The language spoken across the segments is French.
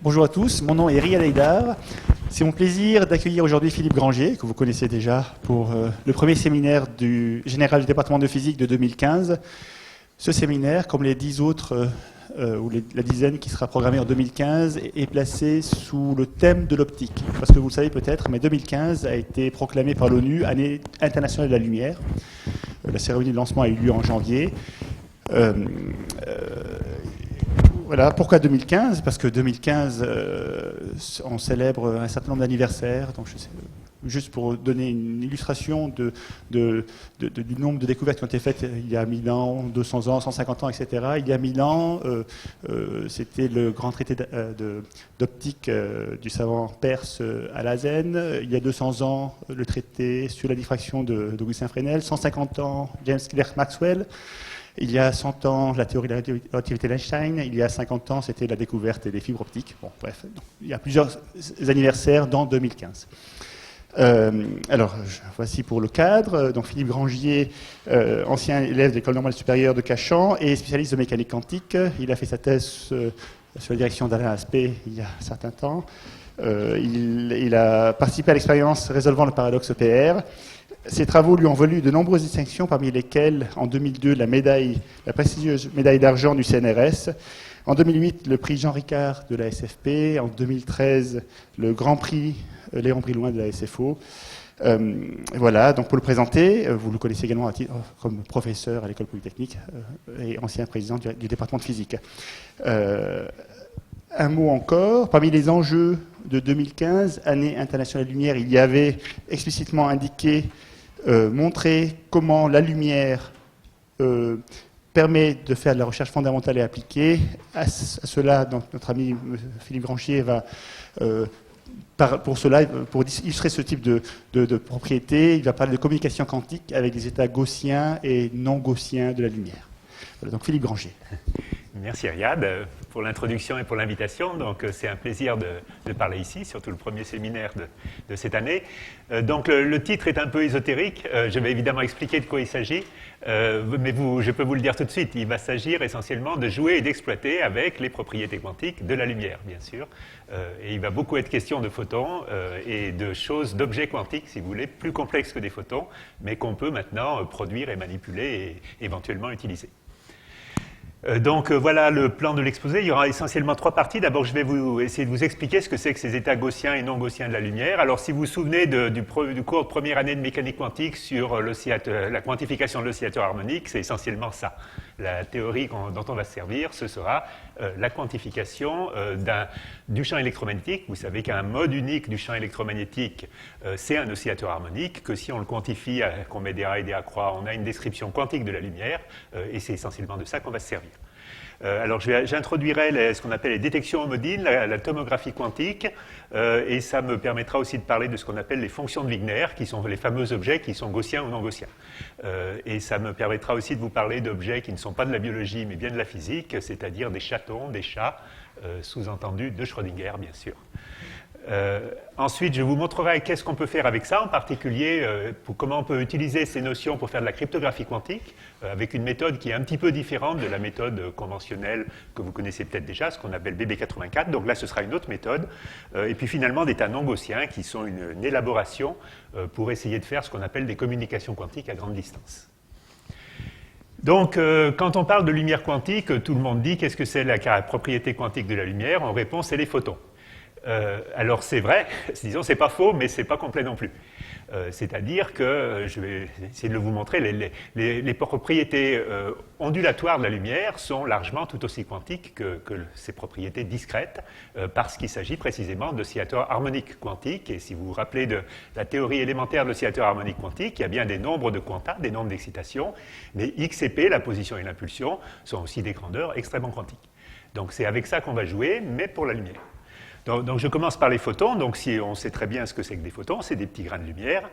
Bonjour à tous, mon nom est Riyad Haïdar. C'est mon plaisir d'accueillir aujourd'hui Philippe Granger, que vous connaissez déjà, pour le premier séminaire du général du département de physique de 2015. Ce séminaire, comme les 10 autres, ou la dizaine qui sera programmée en 2015, est placé sous le thème de l'optique. Parce que vous le savez peut-être, mais 2015 a été proclamé par l'ONU Année internationale de la lumière. La cérémonie de lancement a eu lieu en janvier. Voilà, pourquoi 2015? Parce que 2015, on célèbre un certain nombre d'anniversaires. Donc, juste pour donner une illustration du nombre de découvertes qui ont été faites il y a 1000 ans, 200 ans, 150 ans, etc. Il y a 1000 ans, c'était le grand traité d'optique du savant perse Alhazen. Il y a 200 ans, le traité sur la diffraction d'Augustin Fresnel. 150 ans, James Clerk Maxwell. Il y a 100 ans, la théorie de la relativité d'Einstein. Il y a 50 ans, c'était la découverte des fibres optiques. Bon, bref, il y a plusieurs anniversaires dans 2015. Voici pour le cadre. Donc, Philippe Granger, ancien élève de l'École normale supérieure de Cachan et spécialiste de mécanique quantique. Il a fait sa thèse sur la direction d'Alain Aspect il y a un certain temps. Il a participé à l'expérience résolvant le paradoxe EPR. Ses travaux lui ont valu de nombreuses distinctions, parmi lesquelles, en 2002, la prestigieuse médaille d'argent du CNRS, en 2008, le prix Jean Ricard de la SFP, en 2013, le grand prix Léon Brillouin de la SFO. Voilà, donc pour le présenter, vous le connaissez également comme professeur à l'École Polytechnique et ancien président du département de physique. Un mot encore, parmi les enjeux de 2015, Année internationale de la lumière, il y avait explicitement indiqué montrer comment la lumière permet de faire de la recherche fondamentale et appliquée. À cela, donc, notre ami Philippe Granger va, pour illustrer ce type de propriété, il va parler de communication quantique avec des états gaussiens et non gaussiens de la lumière. Voilà, donc Philippe Granger. Merci Riyad pour l'introduction et pour l'invitation. Donc c'est un plaisir de parler ici, surtout le premier séminaire de cette année. Donc le titre est un peu ésotérique. Je vais évidemment expliquer de quoi il s'agit, mais je peux vous le dire tout de suite. Il va s'agir essentiellement de jouer et d'exploiter avec les propriétés quantiques de la lumière, bien sûr. Et il va beaucoup être question de photons et de choses, d'objets quantiques, si vous voulez, plus complexes que des photons, mais qu'on peut maintenant produire et manipuler et éventuellement utiliser. Donc voilà le plan de l'exposé. Il y aura essentiellement 3 parties. D'abord, je vais essayer de vous expliquer ce que c'est que ces états gaussiens et non gaussiens de la lumière. Alors, si vous vous souvenez du cours de première année de mécanique quantique sur la quantification de l'oscillateur harmonique, c'est essentiellement ça. La théorie dont on va se servir, ce sera la quantification du champ électromagnétique. Vous savez qu'un mode unique du champ électromagnétique, c'est un oscillateur harmonique, que si on le quantifie, qu'on met des A et des A croix, on a une description quantique de la lumière, et c'est essentiellement de ça qu'on va se servir. Alors j'introduirai ce qu'on appelle les détections homodines, la tomographie quantique, et ça me permettra aussi de parler de ce qu'on appelle les fonctions de Wigner, qui sont les fameux objets qui sont gaussiens ou non gaussiens. Et ça me permettra aussi de vous parler d'objets qui ne sont pas de la biologie, mais bien de la physique, c'est-à-dire des chatons, des chats, sous-entendu de Schrödinger, bien sûr. Ensuite, je vous montrerai qu'est-ce qu'on peut faire avec ça, en particulier comment on peut utiliser ces notions pour faire de la cryptographie quantique, avec une méthode qui est un petit peu différente de la méthode conventionnelle que vous connaissez peut-être déjà, ce qu'on appelle BB84. Donc là, ce sera une autre méthode. Et puis finalement, d'états non gaussiens, qui sont une élaboration pour essayer de faire ce qu'on appelle des communications quantiques à grande distance. Donc, quand on parle de lumière quantique, tout le monde dit qu'est-ce que c'est la propriété quantique de la lumière? On répond, c'est les photons. Alors c'est vrai, disons c'est pas faux, mais c'est pas complet non plus. C'est-à-dire que, je vais essayer de vous montrer, les propriétés ondulatoires de la lumière sont largement tout aussi quantiques que ces propriétés discrètes, parce qu'il s'agit précisément d'oscillateurs harmoniques quantiques. Et si vous vous rappelez de la théorie élémentaire de l'oscillateur harmonique quantique, il y a bien des nombres de quanta, des nombres d'excitation, mais X et P, la position et l'impulsion, sont aussi des grandeurs extrêmement quantiques. Donc c'est avec ça qu'on va jouer, mais pour la lumière. Donc je commence par les photons. Donc si on sait très bien ce que c'est que des photons, c'est des petits grains de lumière.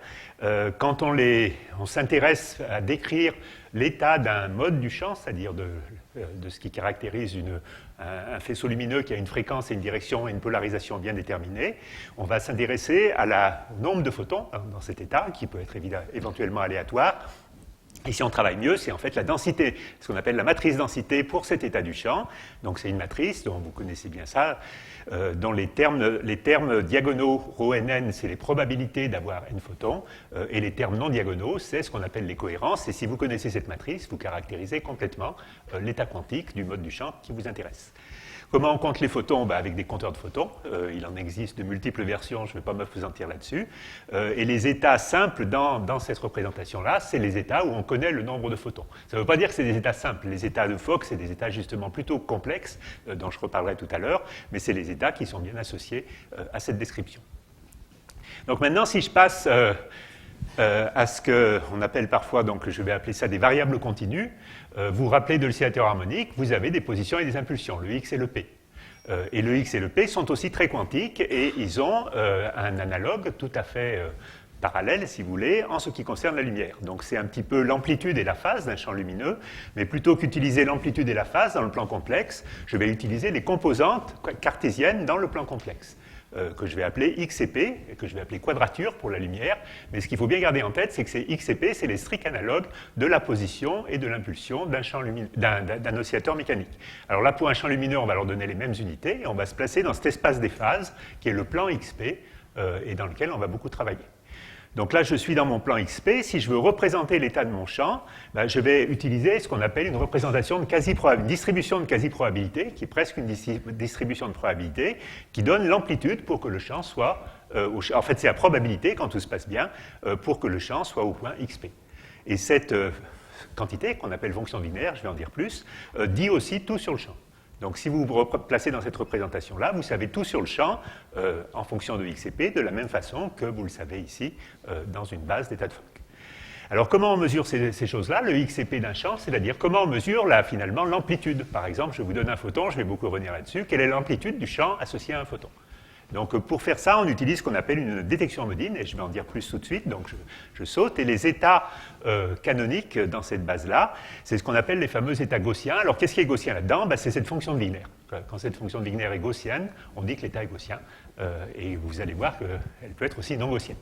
Quand on s'intéresse à décrire l'état d'un mode du champ, c'est-à-dire de ce qui caractérise un faisceau lumineux qui a une fréquence et une direction et une polarisation bien déterminées, on va s'intéresser au nombre de photons dans cet état, qui peut être éventuellement aléatoire. Et si on travaille mieux, c'est en fait la densité, ce qu'on appelle la matrice densité pour cet état du champ. Donc c'est une matrice, dont vous connaissez bien ça, dont les termes diagonaux ρnn, c'est les probabilités d'avoir n photons, et les termes non diagonaux, c'est ce qu'on appelle les cohérences. Et si vous connaissez cette matrice, vous caractérisez complètement l'état quantique du mode du champ qui vous intéresse. Comment on compte les photons? Avec des compteurs de photons. Il en existe de multiples versions, je ne vais pas m'appesantir là-dessus. Et les états simples dans cette représentation-là, c'est les états où on connaît le nombre de photons. Ça ne veut pas dire que c'est des états simples. Les états de Fock, c'est des états justement plutôt complexes, dont je reparlerai tout à l'heure, mais c'est les états qui sont bien associés à cette description. Donc maintenant, si je passe à ce qu'on appelle parfois, donc je vais appeler ça des variables continues, vous vous rappelez de l'oscillateur harmonique, vous avez des positions et des impulsions, le X et le P. Et le X et le P sont aussi très quantiques et ils ont un analogue tout à fait parallèle, si vous voulez, en ce qui concerne la lumière. Donc c'est un petit peu l'amplitude et la phase d'un champ lumineux, mais plutôt qu'utiliser l'amplitude et la phase dans le plan complexe, je vais utiliser les composantes cartésiennes dans le plan complexe, que je vais appeler X et P, et que je vais appeler quadrature pour la lumière. Mais ce qu'il faut bien garder en tête, c'est que ces X et P, c'est les stricts analogues de la position et de l'impulsion d'un oscillateur mécanique. Alors là, pour un champ lumineux, on va leur donner les mêmes unités, et on va se placer dans cet espace des phases, qui est le plan XP, et dans lequel on va beaucoup travailler. Donc là, je suis dans mon plan XP. Si je veux représenter l'état de mon champ, je vais utiliser ce qu'on appelle une représentation de quasi-probabilité, une distribution de quasi-probabilité, qui est presque une distribution de probabilité, qui donne l'amplitude pour que le champ soit... en fait, c'est la probabilité, quand tout se passe bien, pour que le champ soit au point XP. Et cette quantité, qu'on appelle fonction binaire, je vais en dire plus, dit aussi tout sur le champ. Donc si vous vous placez dans cette représentation-là, vous savez tout sur le champ en fonction de X et P, de la même façon que vous le savez ici dans une base d'état de Fock. Alors comment on mesure ces choses-là? Le X et P d'un champ, c'est-à-dire comment on mesure finalement l'amplitude. Par exemple, je vous donne un photon, je vais beaucoup revenir là-dessus. Quelle est l'amplitude du champ associé à un photon? Donc pour faire ça, on utilise ce qu'on appelle une détection modine, et je vais en dire plus tout de suite, donc je saute. Et les états canoniques dans cette base-là, c'est ce qu'on appelle les fameux états gaussiens. Alors qu'est-ce qui est gaussien là-dedans? C'est cette fonction de Wigner. Quand cette fonction de Wigner est gaussienne, on dit que l'état est gaussien, et vous allez voir qu'elle peut être aussi non gaussienne.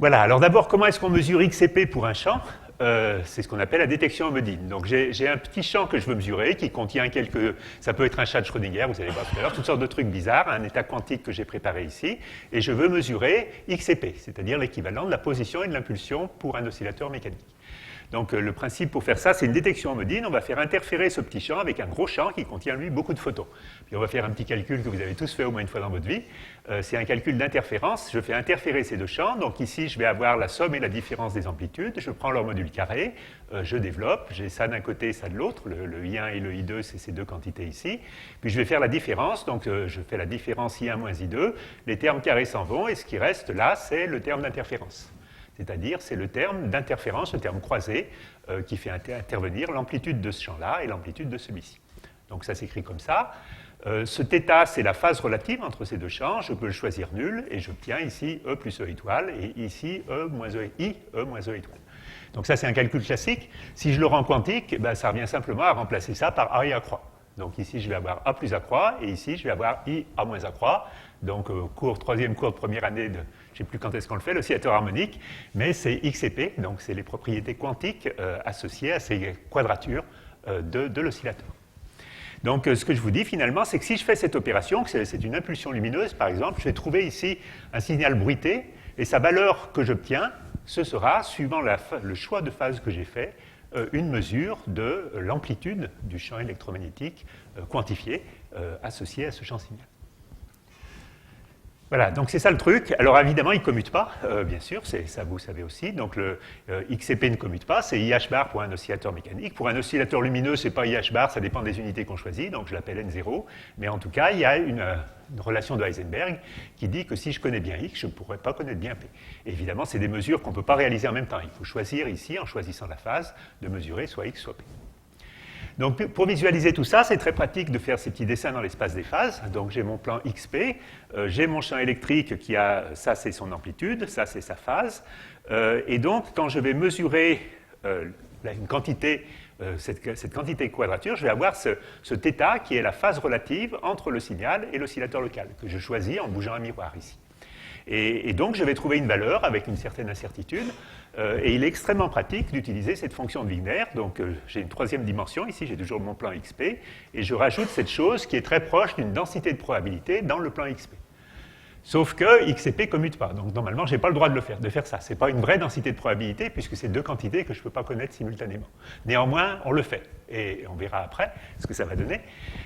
Voilà, alors d'abord, comment est-ce qu'on mesure X et P pour un champ? C'est ce qu'on appelle la détection homodine. Donc j'ai un petit champ que je veux mesurer qui contient quelques... Ça peut être un chat de Schrödinger, vous allez voir tout à l'heure, toutes sortes de trucs bizarres, un état quantique que j'ai préparé ici, et je veux mesurer X et P, c'est-à-dire l'équivalent de la position et de l'impulsion pour un oscillateur mécanique. Donc le principe pour faire ça, c'est une détection homodine. On va faire interférer ce petit champ avec un gros champ qui contient, lui, beaucoup de photons. Puis on va faire un petit calcul que vous avez tous fait au moins une fois dans votre vie. C'est un calcul d'interférence. Je fais interférer ces deux champs. Donc ici, je vais avoir la somme et la différence des amplitudes. Je prends leur module carré, je développe. J'ai ça d'un côté, ça de l'autre. Le I1 et le I2, c'est ces deux quantités ici. Puis je vais faire la différence. Donc je fais la différence I1 moins I2. Les termes carrés s'en vont. Et ce qui reste là, c'est le terme d'interférence. C'est-à-dire, c'est le terme d'interférence, le terme croisé, qui fait intervenir l'amplitude de ce champ-là et l'amplitude de celui-ci. Donc ça s'écrit comme ça. Ce θ, c'est la phase relative entre ces deux champs. Je peux le choisir nul, et j'obtiens ici E plus E étoile, et ici E moins E, I, E moins E étoile. Donc ça, c'est un calcul classique. Si je le rends quantique, ça revient simplement à remplacer ça par A et A croix. Donc ici, je vais avoir A plus A croix, et ici, je vais avoir I, A moins A croix. Donc troisième cours de première année de... Je ne sais plus quand est-ce qu'on le fait, l'oscillateur harmonique, mais c'est X et P, donc c'est les propriétés quantiques associées à ces quadratures de l'oscillateur. Donc ce que je vous dis finalement, c'est que si je fais cette opération, que c'est une impulsion lumineuse par exemple, je vais trouver ici un signal bruité, et sa valeur que j'obtiens, ce sera, suivant le choix de phase que j'ai fait, une mesure de l'amplitude du champ électromagnétique quantifié associé à ce champ signal. Voilà, donc c'est ça le truc. Alors évidemment, il ne commute pas, bien sûr, ça vous savez aussi. Donc le X et P ne commute pas, c'est IH bar pour un oscillateur mécanique. Pour un oscillateur lumineux, ce n'est pas IH bar, ça dépend des unités qu'on choisit, donc je l'appelle N0. Mais en tout cas, il y a une relation de Heisenberg qui dit que si je connais bien X, je ne pourrais pas connaître bien P. Et évidemment, c'est des mesures qu'on ne peut pas réaliser en même temps. Il faut choisir ici, en choisissant la phase, de mesurer soit X, soit P. Donc pour visualiser tout ça, c'est très pratique de faire ces petits dessins dans l'espace des phases. Donc j'ai mon plan XP, j'ai mon champ électrique qui a, ça c'est son amplitude, ça c'est sa phase. Et donc quand je vais mesurer une quantité, cette quantité de quadrature, je vais avoir ce θ qui est la phase relative entre le signal et l'oscillateur local, que je choisis en bougeant un miroir ici. Et donc, je vais trouver une valeur avec une certaine incertitude. Et il est extrêmement pratique d'utiliser cette fonction de Wigner. Donc, j'ai une troisième dimension. Ici, j'ai toujours mon plan XP. Et je rajoute cette chose qui est très proche d'une densité de probabilité dans le plan XP. Sauf que XCP ne commute pas. Donc, normalement, je n'ai pas le droit de faire ça. Ce n'est pas une vraie densité de probabilité, puisque c'est deux quantités que je ne peux pas connaître simultanément. Néanmoins, on le fait. Et on verra après ce que ça va donner.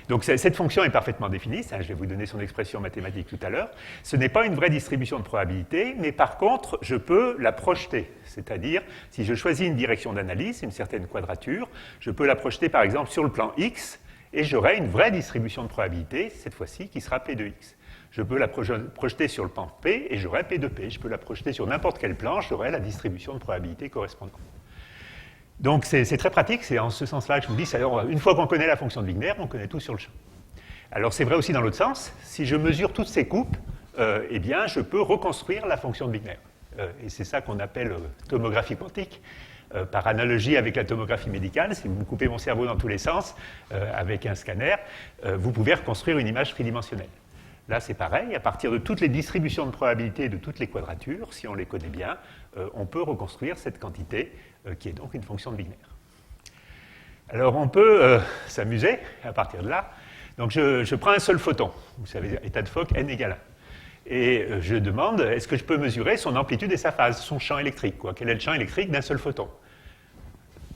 Donc, cette fonction est parfaitement définie. Ça, je vais vous donner son expression mathématique tout à l'heure. Ce n'est pas une vraie distribution de probabilité, mais par contre, je peux la projeter. C'est-à-dire, si je choisis une direction d'analyse, une certaine quadrature, je peux la projeter, par exemple, sur le plan X, et j'aurai une vraie distribution de probabilité, cette fois-ci, qui sera P de X. Je peux la projeter sur le plan P et j'aurai P de P. Je peux la projeter sur n'importe quel plan, j'aurai la distribution de probabilité correspondante. Donc c'est très pratique, c'est en ce sens-là que je vous dis, une fois qu'on connaît la fonction de Wigner, on connaît tout sur le champ. Alors c'est vrai aussi dans l'autre sens, si je mesure toutes ces coupes, eh bien je peux reconstruire la fonction de Wigner. Et c'est ça qu'on appelle tomographie quantique. Par analogie avec la tomographie médicale, si vous me coupez mon cerveau dans tous les sens avec un scanner, vous pouvez reconstruire une image tridimensionnelle. Là, c'est pareil, à partir de toutes les distributions de probabilité de toutes les quadratures, si on les connaît bien, on peut reconstruire cette quantité qui est donc une fonction de Wigner. Alors, on peut s'amuser à partir de là. Donc, je prends un seul photon. Vous savez, état de Fock, n égale 1. Et je demande, est-ce que je peux mesurer son amplitude et sa phase, son champ électrique, quoi. Quel est le champ électrique d'un seul photon?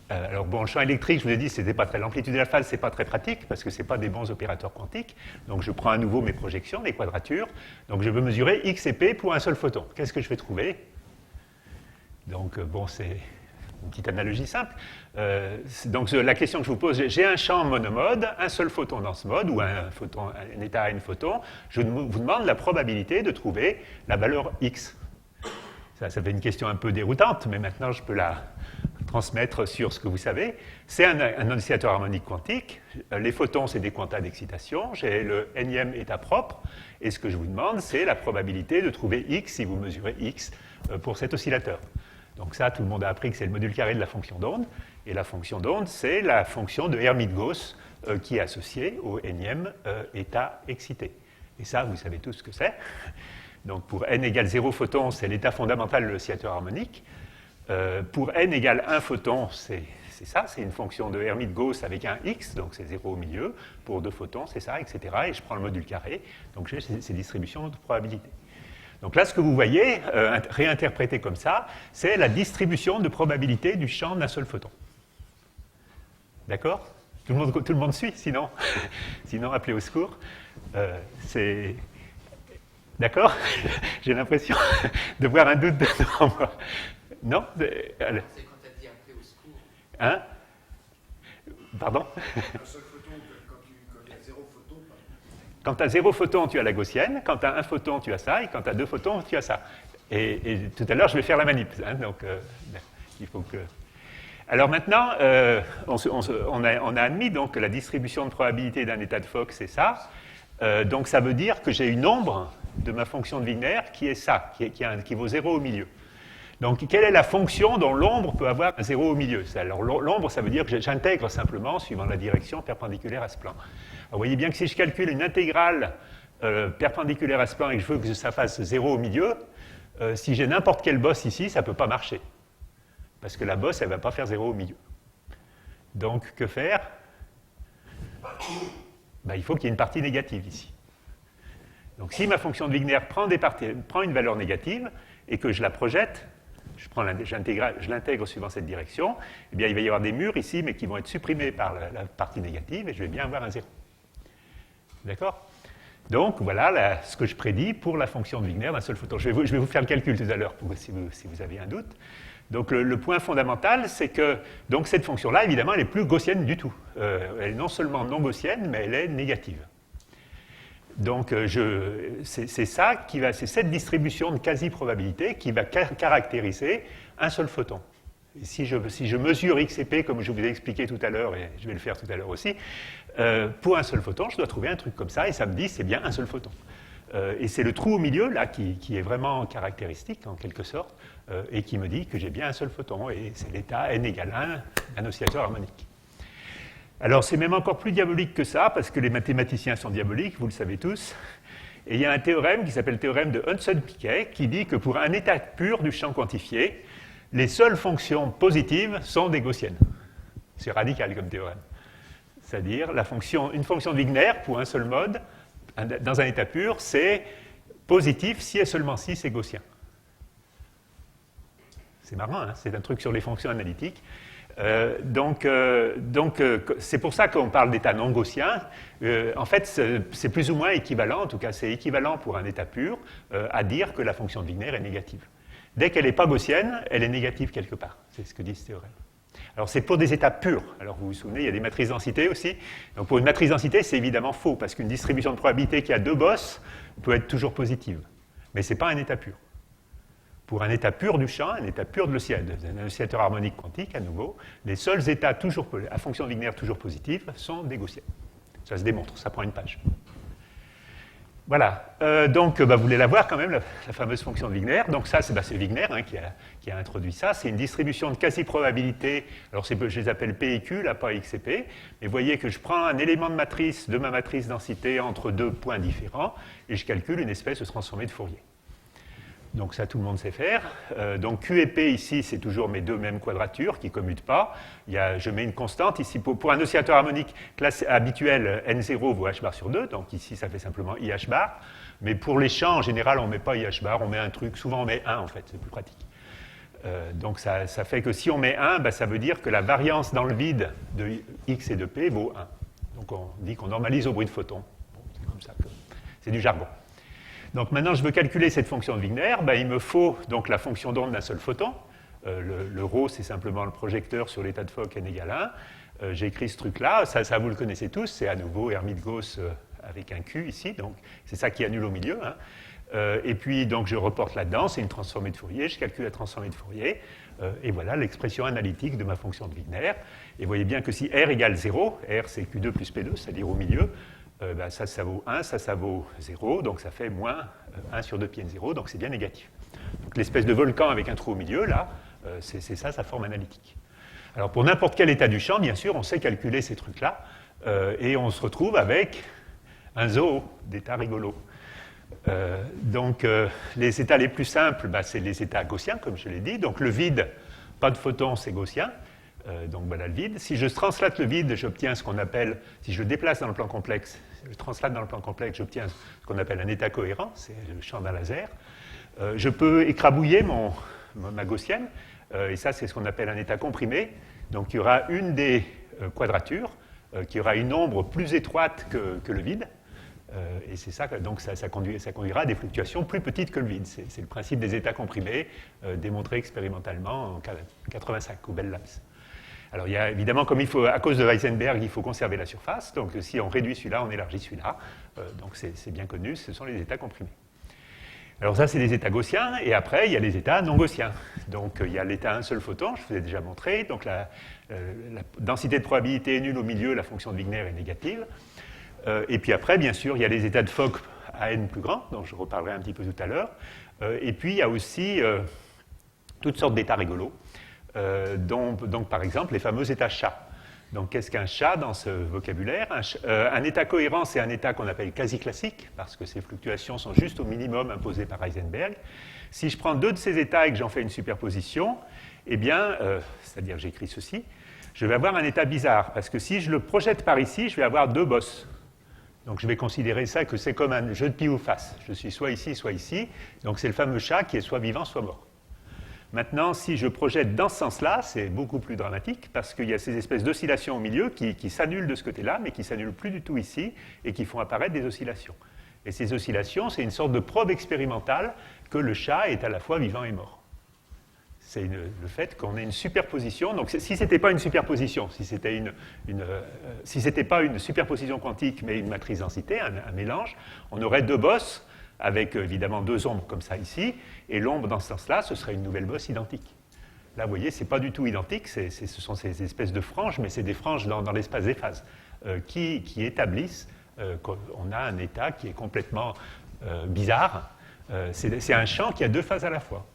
Alors bon, le champ électrique, je vous ai dit, l'amplitude et la phase, ce n'est pas très pratique, parce que ce n'est pas des bons opérateurs quantiques. Donc je prends à nouveau mes projections, mes quadratures. Donc je veux mesurer X et P pour un seul photon. Qu'est-ce que je vais trouver? Donc bon, c'est une petite analogie simple. Donc la question que je vous pose, j'ai un champ monomode, un seul photon dans ce mode, ou un état à n photons. Je vous demande la probabilité de trouver la valeur X. Ça fait une question un peu déroutante, mais maintenant je peux la transmettre sur ce que vous savez. C'est un oscillateur harmonique quantique. Les photons, c'est des quantas d'excitation. J'ai le nème état propre. Et ce que je vous demande, c'est la probabilité de trouver X si vous mesurez X pour cet oscillateur. Donc ça, tout le monde a appris que c'est le module carré de la fonction d'onde. Et la fonction d'onde, c'est la fonction de Hermite-Gauss qui est associée au nème état excité. Et ça, vous savez tous ce que c'est. Donc pour n égale 0 photons, c'est l'état fondamental de l'oscillateur harmonique. Pour n égale 1 photon, c'est ça, c'est une fonction de Hermite-Gauss avec un x, donc c'est 0 au milieu. Pour 2 photons, c'est ça, etc. Et je prends le module carré, donc j'ai ces distributions de probabilité. Donc là, ce que vous voyez, réinterprété comme ça, c'est la distribution de probabilité du champ d'un seul photon. D'accord? Tout le monde suit, sinon, sinon appelez au secours. C'est... D'accord? J'ai l'impression de voir un doute devant moi. Non? C'est quand tu as dit appeler au secours. Hein? Pardon? Un seul photon, quand il y a 0 photon. Quand tu as 0 photon, tu as la gaussienne. Quand tu as 1 photon, tu as ça. Et quand tu as 2 photons, tu as ça. Et tout à l'heure, je vais faire la manip. Hein, donc, il faut que... Alors maintenant, on a admis donc, que la distribution de probabilité d'un état de Fock, c'est ça. Donc ça veut dire que j'ai une ombre de ma fonction de Wigner qui est ça, qui vaut 0 au milieu. Donc, quelle est la fonction dont l'ombre peut avoir un 0 au milieu? Alors, l'ombre, ça veut dire que j'intègre simplement, suivant la direction perpendiculaire à ce plan. Alors, vous voyez bien que si je calcule une intégrale perpendiculaire à ce plan et que je veux que ça fasse 0 au milieu, si j'ai n'importe quelle bosse ici, ça ne peut pas marcher. Parce que la bosse, elle ne va pas faire 0 au milieu. Donc, que faire? Ben, il faut qu'il y ait une partie négative ici. Donc, si ma fonction de Wigner prend une valeur négative et que je la projette, je l'intègre suivant cette direction, eh bien, il va y avoir des murs ici, mais qui vont être supprimés par la partie négative, et je vais bien avoir un 0. D'accord? Donc, voilà ce que je prédis pour la fonction de Wigner d'un seul photon. Je vais vous faire le calcul tout à l'heure, si vous avez un doute. Donc, le point fondamental, c'est que donc, cette fonction-là, évidemment, elle n'est plus gaussienne du tout. Elle est non seulement non gaussienne, mais elle est négative. Donc, c'est cette distribution de quasi-probabilité qui va caractériser un seul photon. Et si je mesure X et P, comme je vous ai expliqué tout à l'heure, et je vais le faire tout à l'heure aussi, pour un seul photon, je dois trouver un truc comme ça, et ça me dit c'est bien un seul photon. Et c'est le trou au milieu, là, qui est vraiment caractéristique, en quelque sorte, et qui me dit que j'ai bien un seul photon, et c'est l'état n égale 1, un oscillateur harmonique. Alors, c'est même encore plus diabolique que ça, parce que les mathématiciens sont diaboliques, vous le savez tous. Et il y a un théorème qui s'appelle le théorème de Hudson-Piquet qui dit que pour un état pur du champ quantifié, les seules fonctions positives sont des gaussiennes. C'est radical comme théorème. C'est-à-dire une fonction de Wigner pour un seul mode, dans un état pur, c'est positif si et seulement si c'est gaussien. C'est marrant, hein, c'est un truc sur les fonctions analytiques. C'est pour ça qu'on parle d'état non gaussien. En fait, c'est plus ou moins équivalent, en tout cas c'est équivalent pour un état pur, à dire que la fonction de Wigner est négative. Dès qu'elle n'est pas gaussienne, elle est négative quelque part. C'est ce que dit ce théorème. Alors c'est pour des états purs. Alors vous vous souvenez, il y a des matrices densité aussi. Donc pour une matrice densité, c'est évidemment faux, parce qu'une distribution de probabilité qui a deux bosses peut être toujours positive. Mais ce n'est pas un état pur. Pour un état pur du champ, un état pur de l'oscillateur, un oscillateur harmonique quantique, à nouveau, les seuls états à fonction de Wigner toujours positive sont des gaussiennes. Ça se démontre, ça prend une page. Voilà, vous voulez la voir quand même, la fameuse fonction de Wigner. Donc ça, c'est Wigner hein, qui a introduit ça. C'est une distribution de quasi-probabilité. Alors je les appelle P et Q, là, pas X et P. Mais vous voyez que je prends un élément de matrice de ma matrice densité entre deux points différents et je calcule une espèce de transformée de Fourier. Donc ça, tout le monde sait faire. Donc Q et P, ici, c'est toujours mes deux mêmes quadratures qui ne commutent pas. Je mets une constante. Ici, pour un oscillateur harmonique classe habituel, N0 vaut H bar sur 2. Donc ici, ça fait simplement IH bar. Mais pour les champs, en général, on ne met pas IH bar, on met un truc. Souvent, on met 1, en fait. C'est plus pratique. Donc ça fait que si on met 1, ça veut dire que la variance dans le vide de X et de P vaut 1. Donc on dit qu'on normalise au bruit de photon. Bon, c'est comme ça. C'est du jargon. Donc maintenant, je veux calculer cette fonction de Wigner. Il me faut donc la fonction d'onde d'un seul photon. Le ρ, c'est simplement le projecteur sur l'état de Fock n égale 1. J'ai écrit ce truc-là. Ça, vous le connaissez tous. C'est à nouveau Hermite-Gauss avec un Q ici. Donc c'est ça qui annule au milieu. Hein. Et puis, donc, je reporte là-dedans. C'est une transformée de Fourier. Je calcule la transformée de Fourier. Et voilà l'expression analytique de ma fonction de Wigner. Et vous voyez bien que si R égale 0, R c'est Q2 plus P2, c'est-à-dire au milieu, ça vaut 1, ça vaut 0, donc ça fait moins 1 sur 2 pi n0, donc c'est bien négatif. Donc l'espèce de volcan avec un trou au milieu, là, c'est ça sa forme analytique. Alors pour n'importe quel état du champ, bien sûr, on sait calculer ces trucs-là, et on se retrouve avec un zoo d'états rigolos. Les états les plus simples, c'est les états gaussiens, comme je l'ai dit. Donc le vide, pas de photons, c'est gaussien. Donc voilà le vide. Si je translate le vide, j'obtiens ce qu'on appelle, si je le déplace dans le plan complexe, je translate dans le plan complexe, j'obtiens ce qu'on appelle un état cohérent, c'est le champ d'un laser. Je peux écrabouiller ma gaussienne, et ça c'est ce qu'on appelle un état comprimé. Donc il y aura une des quadratures qui aura une ombre plus étroite que le vide, et c'est ça, donc ça conduira à des fluctuations plus petites que le vide. C'est le principe des états comprimés, démontré expérimentalement en 85 au Bell Labs. Alors, il y a évidemment, à cause de Heisenberg, il faut conserver la surface. Donc, si on réduit celui-là, on élargit celui-là. Donc, c'est bien connu, ce sont les états comprimés. Alors, ça, c'est les états gaussiens. Et après, il y a les états non gaussiens. Donc, il y a l'état un seul photon, je vous ai déjà montré. Donc, la densité de probabilité est nulle au milieu, la fonction de Wigner est négative. Et puis après, bien sûr, il y a les états de Fock à n plus grand, dont je reparlerai un petit peu tout à l'heure. Et puis, il y a aussi toutes sortes d'états rigolos. Donc, par exemple, les fameux états chat. Donc, qu'est-ce qu'un chat dans ce vocabulaire ? Un état cohérent, c'est un état qu'on appelle quasi-classique, parce que ces fluctuations sont juste au minimum imposées par Heisenberg. Si je prends deux de ces états et que j'en fais une superposition, eh bien, c'est-à-dire que j'écris ceci, je vais avoir un état bizarre, parce que si je le projette par ici, je vais avoir deux bosses. Donc, je vais considérer ça que c'est comme un jeu de pile ou face. Je suis soit ici, soit ici. Donc, c'est le fameux chat qui est soit vivant, soit mort. Maintenant, si je projette dans ce sens-là, c'est beaucoup plus dramatique parce qu'il y a ces espèces d'oscillations au milieu qui s'annulent de ce côté-là, mais qui ne s'annulent plus du tout ici et qui font apparaître des oscillations. Et ces oscillations, c'est une sorte de preuve expérimentale que le chat est à la fois vivant et mort. C'est le fait qu'on ait une superposition. Donc, si ce n'était pas une superposition, si ce n'était pas une superposition quantique, mais une matrice densité, un mélange, on aurait deux bosses avec évidemment deux ombres comme ça ici, et l'ombre dans ce sens-là, ce serait une nouvelle bosse identique. Là, vous voyez, ce n'est pas du tout identique, ce sont ces espèces de franges, mais c'est des franges dans l'espace des phases qui établissent qu'on a un état qui est complètement bizarre. C'est un champ qui a deux phases à la fois.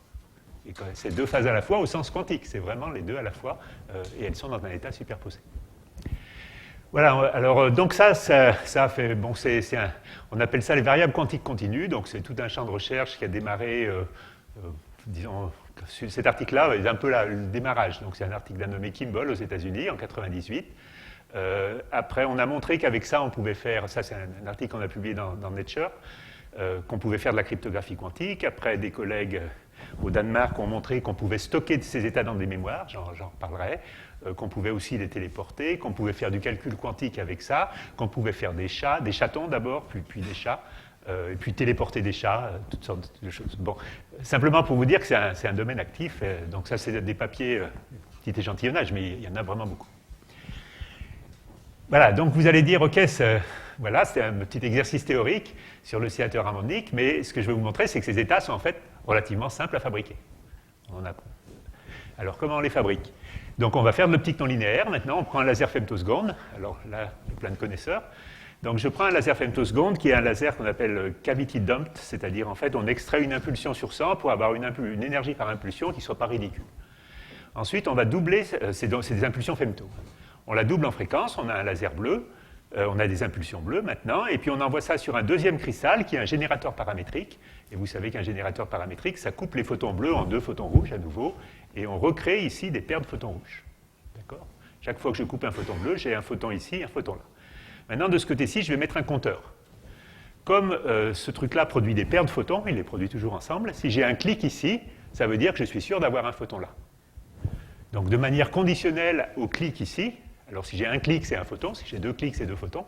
Et c'est deux phases à la fois au sens quantique, c'est vraiment les deux à la fois, et elles sont dans un état superposé. Voilà, alors donc ça fait, bon, on appelle ça les variables quantiques continues, donc c'est tout un champ de recherche qui a démarré, disons, cet article-là est un peu le démarrage, donc c'est un article d'un nommé Kimball aux États-Unis en 98. Après, on a montré qu'avec ça, on pouvait faire, ça c'est un article qu'on a publié dans Nature, qu'on pouvait faire de la cryptographie quantique. Après, des collègues au Danemark ont montré qu'on pouvait stocker ces états dans des mémoires, j'en reparlerai, qu'on pouvait aussi les téléporter, qu'on pouvait faire du calcul quantique avec ça, qu'on pouvait faire des chatons d'abord, puis des chats, et puis téléporter des chats, toutes sortes de choses. Bon, simplement pour vous dire que c'est un domaine actif, donc ça c'est des papiers, petit échantillonnage, mais il y en a vraiment beaucoup. Voilà, donc vous allez dire, ok, voilà, c'était un petit exercice théorique sur l'oscillateur harmonique, mais ce que je vais vous montrer, c'est que ces états sont en fait relativement simples à fabriquer. Alors, comment on les fabrique? Donc, on va faire de l'optique non linéaire. Maintenant, on prend un laser femtoseconde. Alors là, il y a plein de connaisseurs. Donc, je prends un laser femtoseconde qui est un laser qu'on appelle cavity dumped, c'est-à-dire, en fait, on extrait une impulsion sur 100 pour avoir une énergie par impulsion qui ne soit pas ridicule. Ensuite, on va doubler, c'est des impulsions femto. On la double en fréquence, on a un laser bleu, on a des impulsions bleues maintenant, et puis on envoie ça sur un deuxième cristal qui est un générateur paramétrique. Et vous savez qu'un générateur paramétrique, ça coupe les photons bleus en 2 photons rouges à nouveau, et on recrée ici des paires de photons rouges. D'accord? Chaque fois que je coupe un photon bleu, j'ai un photon ici, un photon là. Maintenant, de ce côté-ci, je vais mettre un compteur. Comme ce truc-là produit des paires de photons, il les produit toujours ensemble, si j'ai un clic ici, ça veut dire que je suis sûr d'avoir un photon là. Donc de manière conditionnelle au clic ici, alors si j'ai un clic, c'est un photon, si j'ai 2 clics, c'est 2 photons,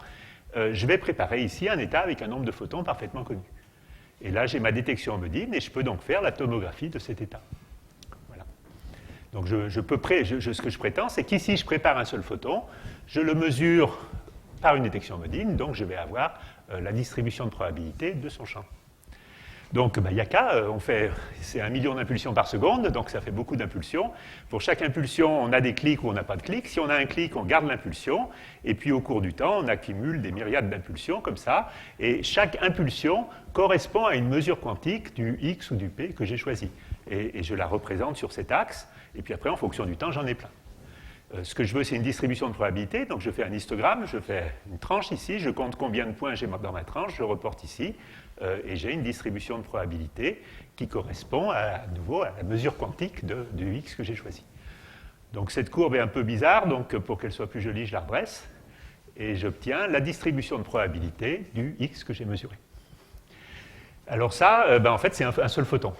je vais préparer ici un état avec un nombre de photons parfaitement connu. Et là, j'ai ma détection en Modine et je peux donc faire la tomographie de cet état. Voilà. Donc ce que je prétends, c'est qu'ici, je prépare un seul photon, je le mesure par une détection en Modine, donc je vais avoir la distribution de probabilité de son champ. Donc, il n'y a qu'à, c'est 1 million d'impulsions par seconde, donc ça fait beaucoup d'impulsions. Pour chaque impulsion, on a des clics ou on n'a pas de clics. Si on a un clic, on garde l'impulsion, et puis au cours du temps, on accumule des myriades d'impulsions comme ça, et chaque impulsion correspond à une mesure quantique du x ou du p que j'ai choisi. Et je la représente sur cet axe, et puis après, en fonction du temps, j'en ai plein. Ce que je veux, c'est une distribution de probabilité, donc je fais un histogramme, je fais une tranche ici, je compte combien de points j'ai dans ma tranche, je reporte ici, et j'ai une distribution de probabilité qui correspond à nouveau à la mesure quantique du x que j'ai choisi. Donc cette courbe est un peu bizarre, donc pour qu'elle soit plus jolie, je la redresse, et j'obtiens la distribution de probabilité du x que j'ai mesuré. Alors ça, en fait, c'est un seul photon.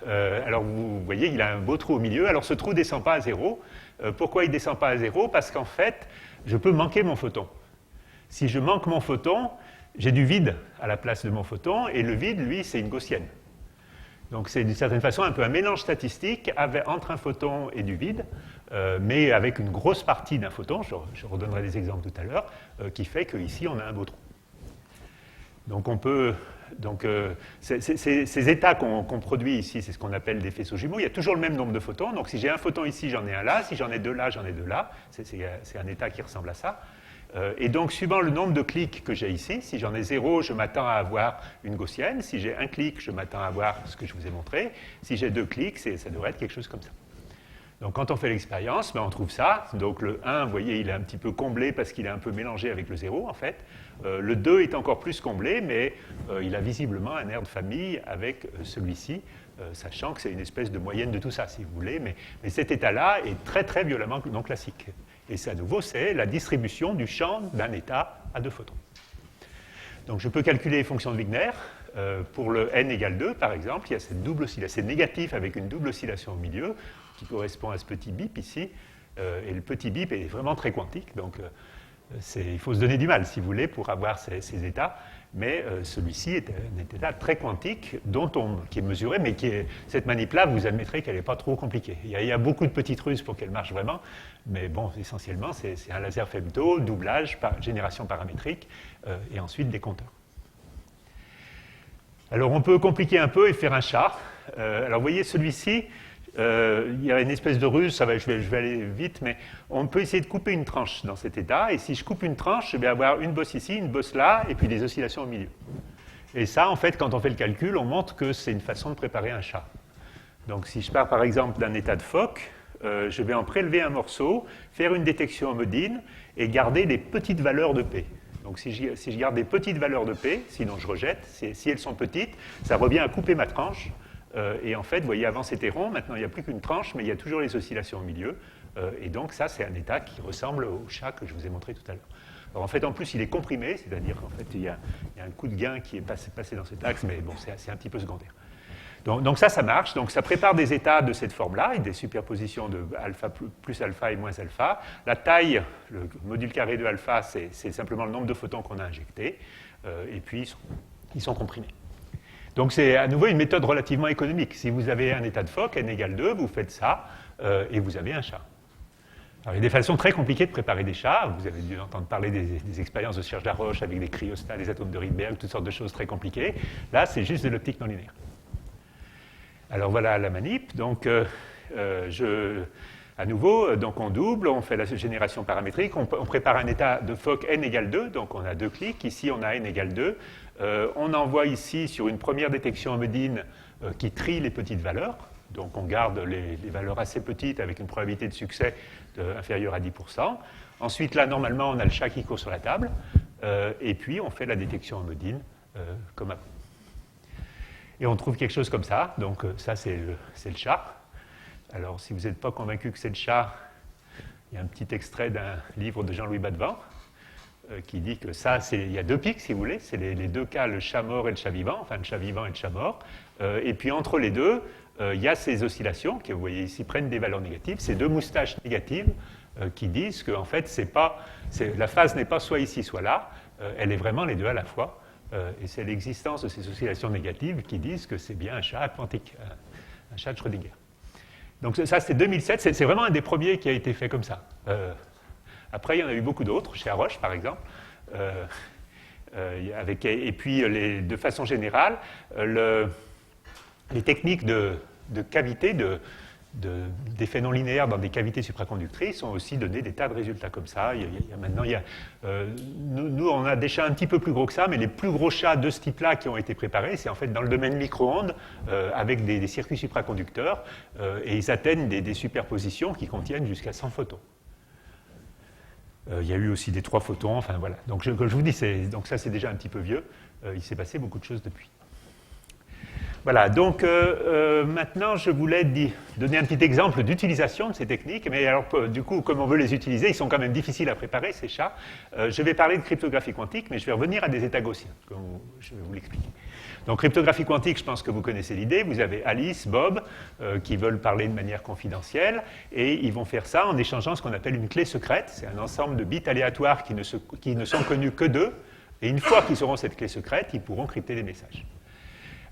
Alors vous voyez, il a un beau trou au milieu, alors ce trou ne descend pas à 0. Pourquoi il ne descend pas à 0? Parce qu'en fait, je peux manquer mon photon. Si je manque mon photon, j'ai du vide à la place de mon photon, et le vide, lui, c'est une gaussienne. Donc c'est d'une certaine façon un peu un mélange statistique entre un photon et du vide, mais avec une grosse partie d'un photon, je redonnerai des exemples tout à l'heure, qui fait qu'ici, on a un beau trou. Donc on peut... Donc, ces états qu'on produit ici, c'est ce qu'on appelle des faisceaux jumeaux. Il y a toujours le même nombre de photons. Donc, si j'ai un photon ici, j'en ai un là. Si j'en ai 2 là, j'en ai 2 là. C'est un état qui ressemble à ça. Et donc, suivant le nombre de clics que j'ai ici, si j'en ai 0, je m'attends à avoir une gaussienne. Si j'ai un clic, je m'attends à avoir ce que je vous ai montré. Si j'ai 2 clics, ça devrait être quelque chose comme ça. Donc, quand on fait l'expérience, on trouve ça. Donc, le 1, vous voyez, il est un petit peu comblé parce qu'il est un peu mélangé avec le 0, en fait. Le 2 est encore plus comblé, mais il a visiblement un air de famille avec celui-ci, sachant que c'est une espèce de moyenne de tout ça, si vous voulez. Mais cet état-là est très, très violemment non classique. Et ça, à nouveau, c'est la distribution du champ d'un état à 2 photons. Donc, je peux calculer les fonctions de Wigner. Pour le n égale 2, par exemple, il y a cette double oscillation. C'est négatif avec une double oscillation au milieu, qui correspond à ce petit bip ici. Et le petit bip est vraiment très quantique. Donc, il faut se donner du mal, si vous voulez, pour avoir ces états. Mais celui-ci est un état très quantique, qui est mesuré, mais cette manip-là, vous admettrez qu'elle n'est pas trop compliquée. Il y a beaucoup de petites ruses pour qu'elle marche vraiment, mais bon, essentiellement, c'est un laser femto, doublage, génération paramétrique, et ensuite des compteurs. Alors, on peut compliquer un peu et faire un chat. Alors, vous voyez, celui-ci, il y a une espèce de ruse, je vais aller vite, mais on peut essayer de couper une tranche dans cet état, et si je coupe une tranche, je vais avoir une bosse ici, une bosse là, et puis des oscillations au milieu. Et ça, en fait, quand on fait le calcul, on montre que c'est une façon de préparer un chat. Donc si je pars par exemple d'un état de Fock, je vais en prélever un morceau, faire une détection homodine et garder des petites valeurs de P. Donc si je garde des petites valeurs de P, sinon je rejette, si elles sont petites, ça revient à couper ma tranche. Et en fait, vous voyez, avant c'était rond, maintenant il n'y a plus qu'une tranche, mais il y a toujours les oscillations au milieu. Et donc ça, c'est un état qui ressemble au chat que je vous ai montré tout à l'heure. Alors en fait, en plus, il est comprimé, c'est-à-dire qu'en fait, il y a un coup de gain qui est passé dans cet axe, mais bon, c'est un petit peu secondaire. Donc ça marche. Donc ça prépare des états de cette forme-là, avec des superpositions de alpha plus alpha et moins alpha. La taille, le module carré de alpha, c'est simplement le nombre de photons qu'on a injectés. Et puis, ils sont comprimés. Donc c'est à nouveau une méthode relativement économique. Si vous avez un état de Fock, n égale 2, vous faites ça, et vous avez un chat. Alors, il y a des façons très compliquées de préparer des chats. Vous avez dû entendre parler des expériences de Serge Laroche avec des cryostats, des atomes de Rydberg, toutes sortes de choses très compliquées. Là, c'est juste de l'optique non linéaire. Alors voilà la manip. Donc, à nouveau, donc on double, on fait la génération paramétrique, on prépare un état de Fock n égale 2, donc on a 2 clics. Ici, on a n égale 2. On envoie ici sur une première détection homodine qui trie les petites valeurs. Donc on garde les valeurs assez petites avec une probabilité de succès inférieure à 10%. Ensuite, là, normalement, on a le chat qui court sur la table. Et puis, on fait la détection homodine comme avant. Et on trouve quelque chose comme ça. Donc ça, c'est le chat. Alors, si vous n'êtes pas convaincu que c'est le chat, il y a un petit extrait d'un livre de Jean-Louis Badevant qui dit que ça, il y a 2 pics, si vous voulez. C'est les 2 cas, le chat mort et le chat vivant, enfin le chat vivant et le chat mort. Et puis, entre les deux, il y a ces oscillations qui, vous voyez ici, prennent des valeurs négatives. Ces 2 moustaches négatives qui disent que en fait, la phase n'est pas soit ici, soit là. Elle est vraiment les deux à la fois. Et c'est l'existence de ces oscillations négatives qui disent que c'est bien un chat quantique, un chat de Schrödinger. Donc ça, c'est 2007. C'est vraiment un des premiers qui a été fait comme ça. Après, il y en a eu beaucoup d'autres, chez Haroche, par exemple. Et puis, de façon générale, les techniques de cavité, d'effets non linéaires dans des cavités supraconductrices ont aussi donné des tas de résultats comme ça. Nous, on a des chats un petit peu plus gros que ça, mais les plus gros chats de ce type-là qui ont été préparés, c'est en fait dans le domaine micro-ondes, avec des circuits supraconducteurs, et ils atteignent des superpositions qui contiennent jusqu'à 100 photons. Il y a eu aussi des 3 photons, enfin voilà. Donc je vous dis, donc ça c'est déjà un petit peu vieux, il s'est passé beaucoup de choses depuis. Voilà, donc maintenant je voulais donner un petit exemple d'utilisation de ces techniques, mais alors du coup, comme on veut les utiliser, ils sont quand même difficiles à préparer, ces chats. Je vais parler de cryptographie quantique, mais je vais revenir à des états gaussiens, comme je vais vous l'expliquer. Donc cryptographie quantique, je pense que vous connaissez l'idée, vous avez Alice, Bob, qui veulent parler de manière confidentielle, et ils vont faire ça en échangeant ce qu'on appelle une clé secrète, c'est un ensemble de bits aléatoires qui ne sont connus que d'eux, et une fois qu'ils auront cette clé secrète, ils pourront crypter les messages.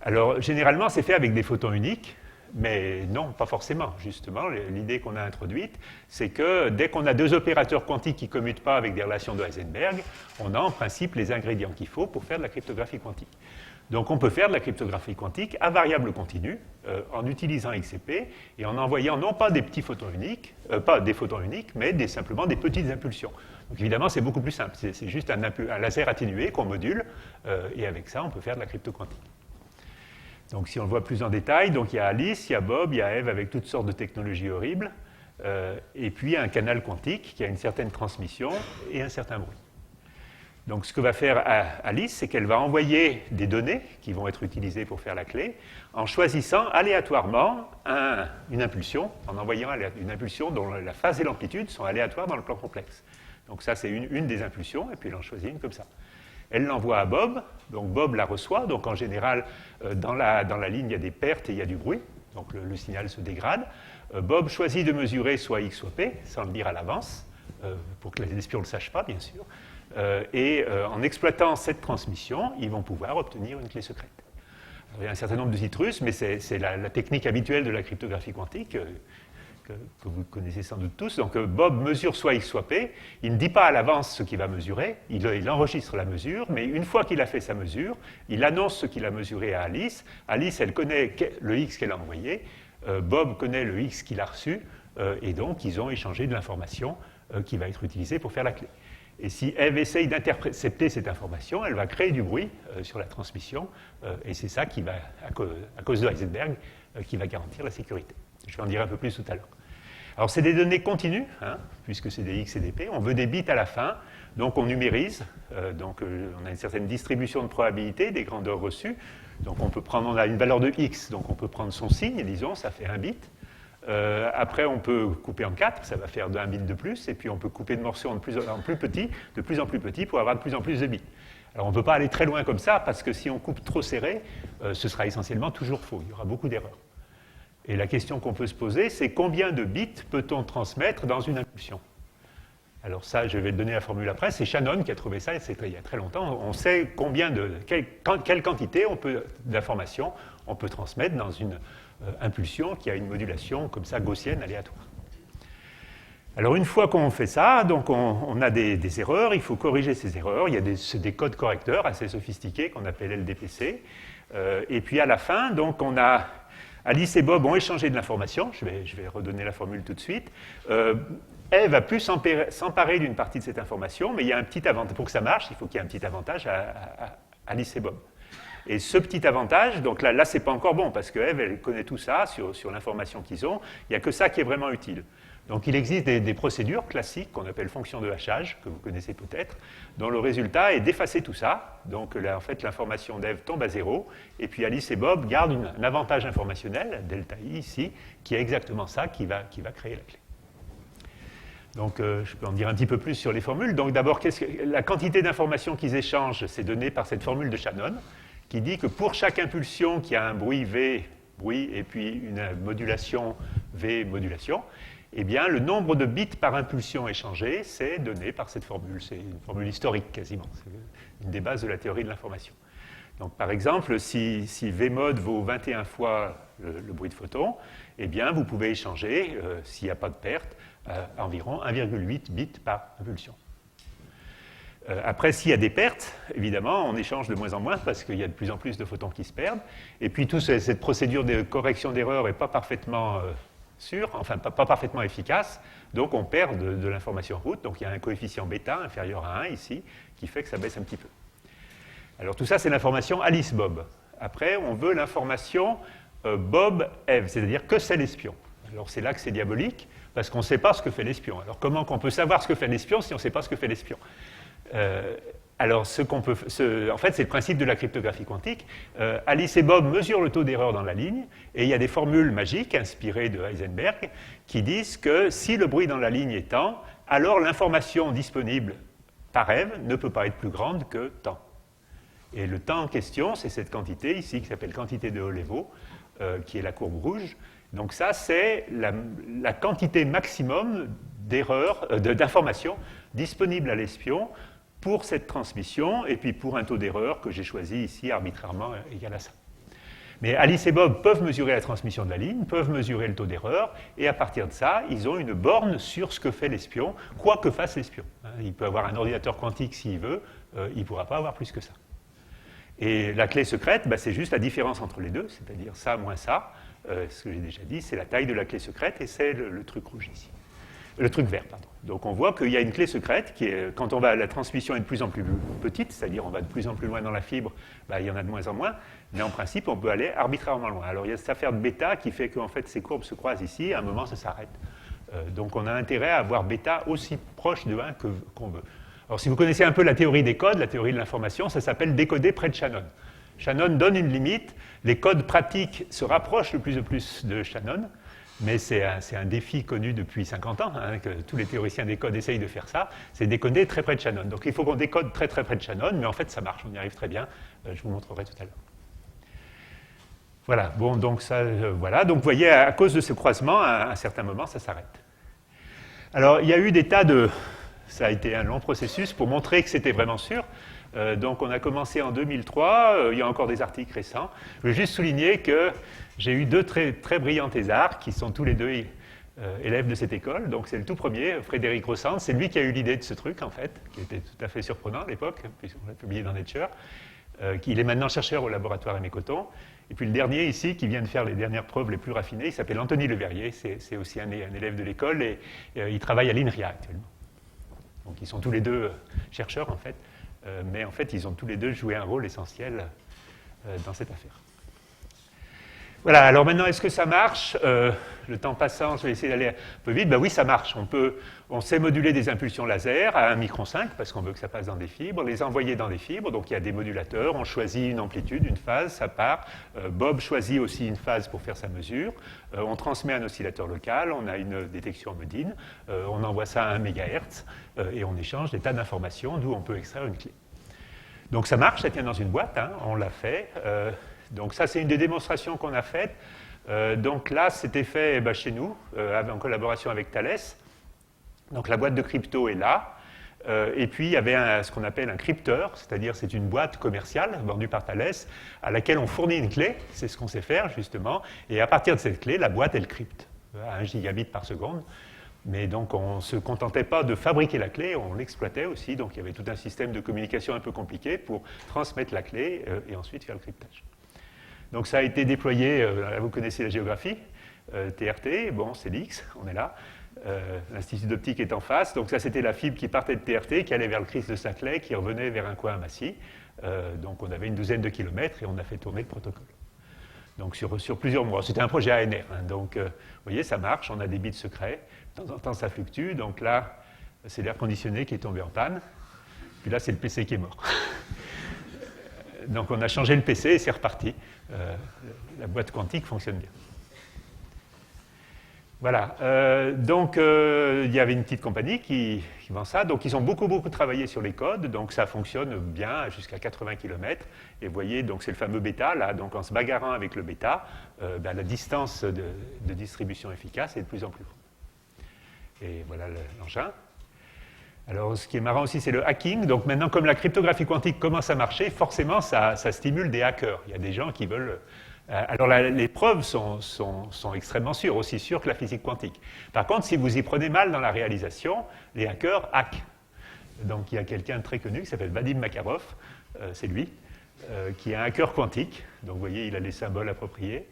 Alors, généralement, c'est fait avec des photons uniques, mais non, pas forcément. Justement, l'idée qu'on a introduite, c'est que dès qu'on a 2 opérateurs quantiques qui ne commutent pas avec des relations de Heisenberg, on a en principe les ingrédients qu'il faut pour faire de la cryptographie quantique. Donc, on peut faire de la cryptographie quantique à variable continue, en utilisant XCP, et en envoyant non pas des petits photons uniques, pas des photons uniques, mais simplement des petites impulsions. Donc, évidemment, c'est beaucoup plus simple. C'est juste un laser atténué qu'on module, et avec ça, on peut faire de la crypto quantique. Donc, si on le voit plus en détail, donc il y a Alice, il y a Bob, il y a Eve avec toutes sortes de technologies horribles, et puis un canal quantique qui a une certaine transmission et un certain bruit. Donc, ce que va faire Alice, c'est qu'elle va envoyer des données qui vont être utilisées pour faire la clé, en choisissant aléatoirement une impulsion, en envoyant une impulsion dont la phase et l'amplitude sont aléatoires dans le plan complexe. Donc, ça, c'est une des impulsions, et puis elle en choisit une comme ça. Elle l'envoie à Bob, donc Bob la reçoit, donc en général, dans la ligne, il y a des pertes et il y a du bruit, donc le signal se dégrade. Bob choisit de mesurer soit X, soit P, sans le dire à l'avance, pour que les espions ne le sachent pas, bien sûr. Et en exploitant cette transmission, ils vont pouvoir obtenir une clé secrète. Alors, il y a un certain nombre de citrus, mais c'est la technique habituelle de la cryptographie quantique, que vous connaissez sans doute tous. Donc Bob mesure soit X, soit P. Il ne dit pas à l'avance ce qu'il va mesurer. Il enregistre la mesure, mais une fois qu'il a fait sa mesure, il annonce ce qu'il a mesuré à Alice. Alice, elle connaît le X qu'elle a envoyé. Bob connaît le X qu'il a reçu. Et donc, ils ont échangé de l'information qui va être utilisée pour faire la clé. Et si Eve essaye d'intercepter cette information, elle va créer du bruit sur la transmission. Et c'est ça qui va, à cause de Heisenberg, qui va garantir la sécurité. Je vais en dire un peu plus tout à l'heure. Alors, c'est des données continues, hein, puisque c'est des X et des P. On veut des bits à la fin, donc on numérise. On a une certaine distribution de probabilité, des grandeurs reçues. Donc, on a une valeur de X, donc on peut prendre son signe, disons, ça fait 1 bit. Après, on peut couper en 4, ça va faire 1 bit de plus, et puis on peut couper de morceaux de plus en plus petits, pour avoir de plus en plus de bits. Alors, on ne peut pas aller très loin comme ça, parce que si on coupe trop serré, ce sera essentiellement toujours faux. Il y aura beaucoup d'erreurs. Et la question qu'on peut se poser, c'est combien de bits peut-on transmettre dans une impulsion? Alors ça, je vais te donner la formule après. C'est Shannon qui a trouvé ça il y a très longtemps. On sait quelle quantité d'informations on peut transmettre dans une impulsion qui a une modulation comme ça gaussienne aléatoire. Alors une fois qu'on fait ça, donc on a des erreurs, il faut corriger ces erreurs. Il y a des codes correcteurs assez sophistiqués qu'on appelle LDPC. Et puis à la fin, donc on a Alice et Bob ont échangé de l'information. Je vais redonner la formule tout de suite. Eve a pu s'emparer d'une partie de cette information, mais il y a un petit avantage. Pour que ça marche, il faut qu'il y ait un petit avantage à Alice et Bob. Et ce petit avantage, donc là c'est pas encore bon, parce que Eve, elle connaît tout ça sur l'information qu'ils ont. Il n'y a que ça qui est vraiment utile. Donc il existe des procédures classiques qu'on appelle fonctions de hachage, que vous connaissez peut-être, dont le résultat est d'effacer tout ça. Donc là, en fait, l'information d'Eve tombe à 0, et puis Alice et Bob gardent un avantage informationnel, delta i ici, qui est exactement ça qui va créer la clé. Donc je peux en dire un petit peu plus sur les formules. Donc d'abord, la quantité d'informations qu'ils échangent, c'est donné par cette formule de Shannon, qui dit que pour chaque impulsion qui a un bruit V, bruit, et puis une modulation V, modulation, eh bien, le nombre de bits par impulsion échangée, c'est donné par cette formule. C'est une formule historique, quasiment. C'est une des bases de la théorie de l'information. Donc, par exemple, si V mod vaut 21 fois le bruit de photon, eh bien, vous pouvez échanger, s'il n'y a pas de perte, environ 1,8 bits par impulsion. Après, s'il y a des pertes, évidemment, on échange de moins en moins parce qu'il y a de plus en plus de photons qui se perdent. Et puis, toute cette procédure de correction d'erreur n'est pas parfaitement sûre, enfin pas parfaitement efficace, donc on perd de l'information en route. Donc il y a un coefficient bêta inférieur à 1 ici, qui fait que ça baisse un petit peu. Alors tout ça, c'est l'information Alice-Bob. Après, on veut l'information Bob-Eve, c'est-à-dire que c'est l'espion. Alors c'est là que c'est diabolique, parce qu'on ne sait pas ce que fait l'espion. Alors comment qu'on peut savoir ce que fait l'espion si on ne sait pas ce que fait l'espion? Alors, en fait, c'est le principe de la cryptographie quantique. Alice et Bob mesurent le taux d'erreur dans la ligne, et il y a des formules magiques inspirées de Heisenberg qui disent que si le bruit dans la ligne est temps, alors l'information disponible par Eve ne peut pas être plus grande que temps. Et le temps en question, c'est cette quantité ici qui s'appelle quantité de Holevo, qui est la courbe rouge. Donc ça, c'est la quantité maximum d'informations disponibles à l'espion pour cette transmission, et puis pour un taux d'erreur que j'ai choisi ici arbitrairement égal à ça. Mais Alice et Bob peuvent mesurer la transmission de la ligne, peuvent mesurer le taux d'erreur, et à partir de ça, ils ont une borne sur ce que fait l'espion, quoi que fasse l'espion. Il peut avoir un ordinateur quantique s'il veut, il ne pourra pas avoir plus que ça. Et la clé secrète, c'est juste la différence entre les deux, c'est-à-dire ça moins ça. Ce que j'ai déjà dit, c'est la taille de la clé secrète, et c'est le truc rouge ici. Le truc vert, pardon. Donc on voit qu'il y a une clé secrète qui est, quand la transmission est de plus en plus petite, c'est-à-dire on va de plus en plus loin dans la fibre, il y en a de moins en moins, mais en principe on peut aller arbitrairement loin. Alors il y a cette affaire de bêta qui fait qu'en fait ces courbes se croisent ici, et à un moment ça s'arrête. Donc on a intérêt à avoir bêta aussi proche de 1 qu'on veut. Alors si vous connaissez un peu la théorie des codes, la théorie de l'information, ça s'appelle décoder près de Shannon. Shannon donne une limite, les codes pratiques se rapprochent de plus de Shannon, mais c'est un défi connu depuis 50 ans, que tous les théoriciens des codes essayent de faire ça, c'est décoder très près de Shannon. Donc il faut qu'on décode très très près de Shannon, mais en fait ça marche, on y arrive très bien, je vous montrerai tout à l'heure. Voilà, bon, donc ça, voilà. Donc vous voyez, à cause de ce croisement, à un certain moment, ça s'arrête. Alors il y a eu des tas de... Ça a été un long processus pour montrer que c'était vraiment sûr. Donc on a commencé en 2003, il y a encore des articles récents. Je veux juste souligner que j'ai eu deux très, très brillants thésards qui sont tous les deux élèves de cette école. Donc c'est le tout premier, Frédéric Rossand, c'est lui qui a eu l'idée de ce truc en fait, qui était tout à fait surprenant à l'époque, puisqu'on l'a publié dans Nature. Il est maintenant chercheur au laboratoire Aimé Cotton. Et puis le dernier ici, qui vient de faire les dernières preuves les plus raffinées, il s'appelle Anthony Leverrier, c'est aussi un élève de l'école et il travaille à l'INRIA actuellement. Donc ils sont tous les deux chercheurs en fait, mais en fait ils ont tous les deux joué un rôle essentiel dans cette affaire. Voilà, alors maintenant, est-ce que ça marche le temps passant, je vais essayer d'aller un peu vite. Ben oui, ça marche. On sait moduler des impulsions laser à 1 micron 5 parce qu'on veut que ça passe dans des fibres, les envoyer dans des fibres. Donc il y a des modulateurs, on choisit une amplitude, une phase, ça part. Bob choisit aussi une phase pour faire sa mesure. On transmet un oscillateur local, on a une détection Modine, on envoie ça à 1 MHz et on échange des tas d'informations d'où on peut extraire une clé. Donc ça marche, ça tient dans une boîte, hein, on l'a fait. Donc ça, c'est une des démonstrations qu'on a faites. Donc là, c'était fait chez nous, en collaboration avec Thales. Donc la boîte de crypto est là. Et puis il y avait ce qu'on appelle un crypteur, c'est-à-dire c'est une boîte commerciale vendue par Thales à laquelle on fournit une clé, c'est ce qu'on sait faire justement, et à partir de cette clé, la boîte elle crypte à 1 gigabit par seconde. Mais donc on ne se contentait pas de fabriquer la clé, on l'exploitait aussi, donc il y avait tout un système de communication un peu compliqué pour transmettre la clé et ensuite faire le cryptage. Donc ça a été déployé, vous connaissez la géographie, TRT, bon c'est l'X, on est là, l'Institut d'optique est en face, donc ça c'était la fibre qui partait de TRT, qui allait vers le CRIS de Saclay, qui revenait vers un coin à Massy, donc on avait une douzaine de kilomètres et on a fait tourner le protocole. Donc sur plusieurs mois, c'était un projet ANR, hein, donc vous voyez ça marche, on a des bits secrets, de temps en temps ça fluctue, donc là c'est l'air conditionné qui est tombé en panne, puis là c'est le PC qui est mort. Donc on a changé le PC et c'est reparti. La boîte quantique fonctionne bien. Voilà. Donc il y avait une petite compagnie qui vend ça. Donc ils ont beaucoup travaillé sur les codes. Donc ça fonctionne bien jusqu'à 80 km. Et vous voyez, donc c'est le fameux bêta. Là, donc en se bagarrant avec le bêta, la distance de distribution efficace est de plus en plus grande. Et voilà l'engin. Alors, ce qui est marrant aussi, c'est le hacking. Donc maintenant, comme la cryptographie quantique commence à marcher, forcément, ça stimule des hackers. Il y a des gens qui veulent... Alors, les preuves sont extrêmement sûres, aussi sûres que la physique quantique. Par contre, si vous y prenez mal dans la réalisation, les hackers hackent. Donc, il y a quelqu'un de très connu qui s'appelle Vadim Makarov, c'est lui, qui est un hacker quantique. Donc, vous voyez, il a les symboles appropriés.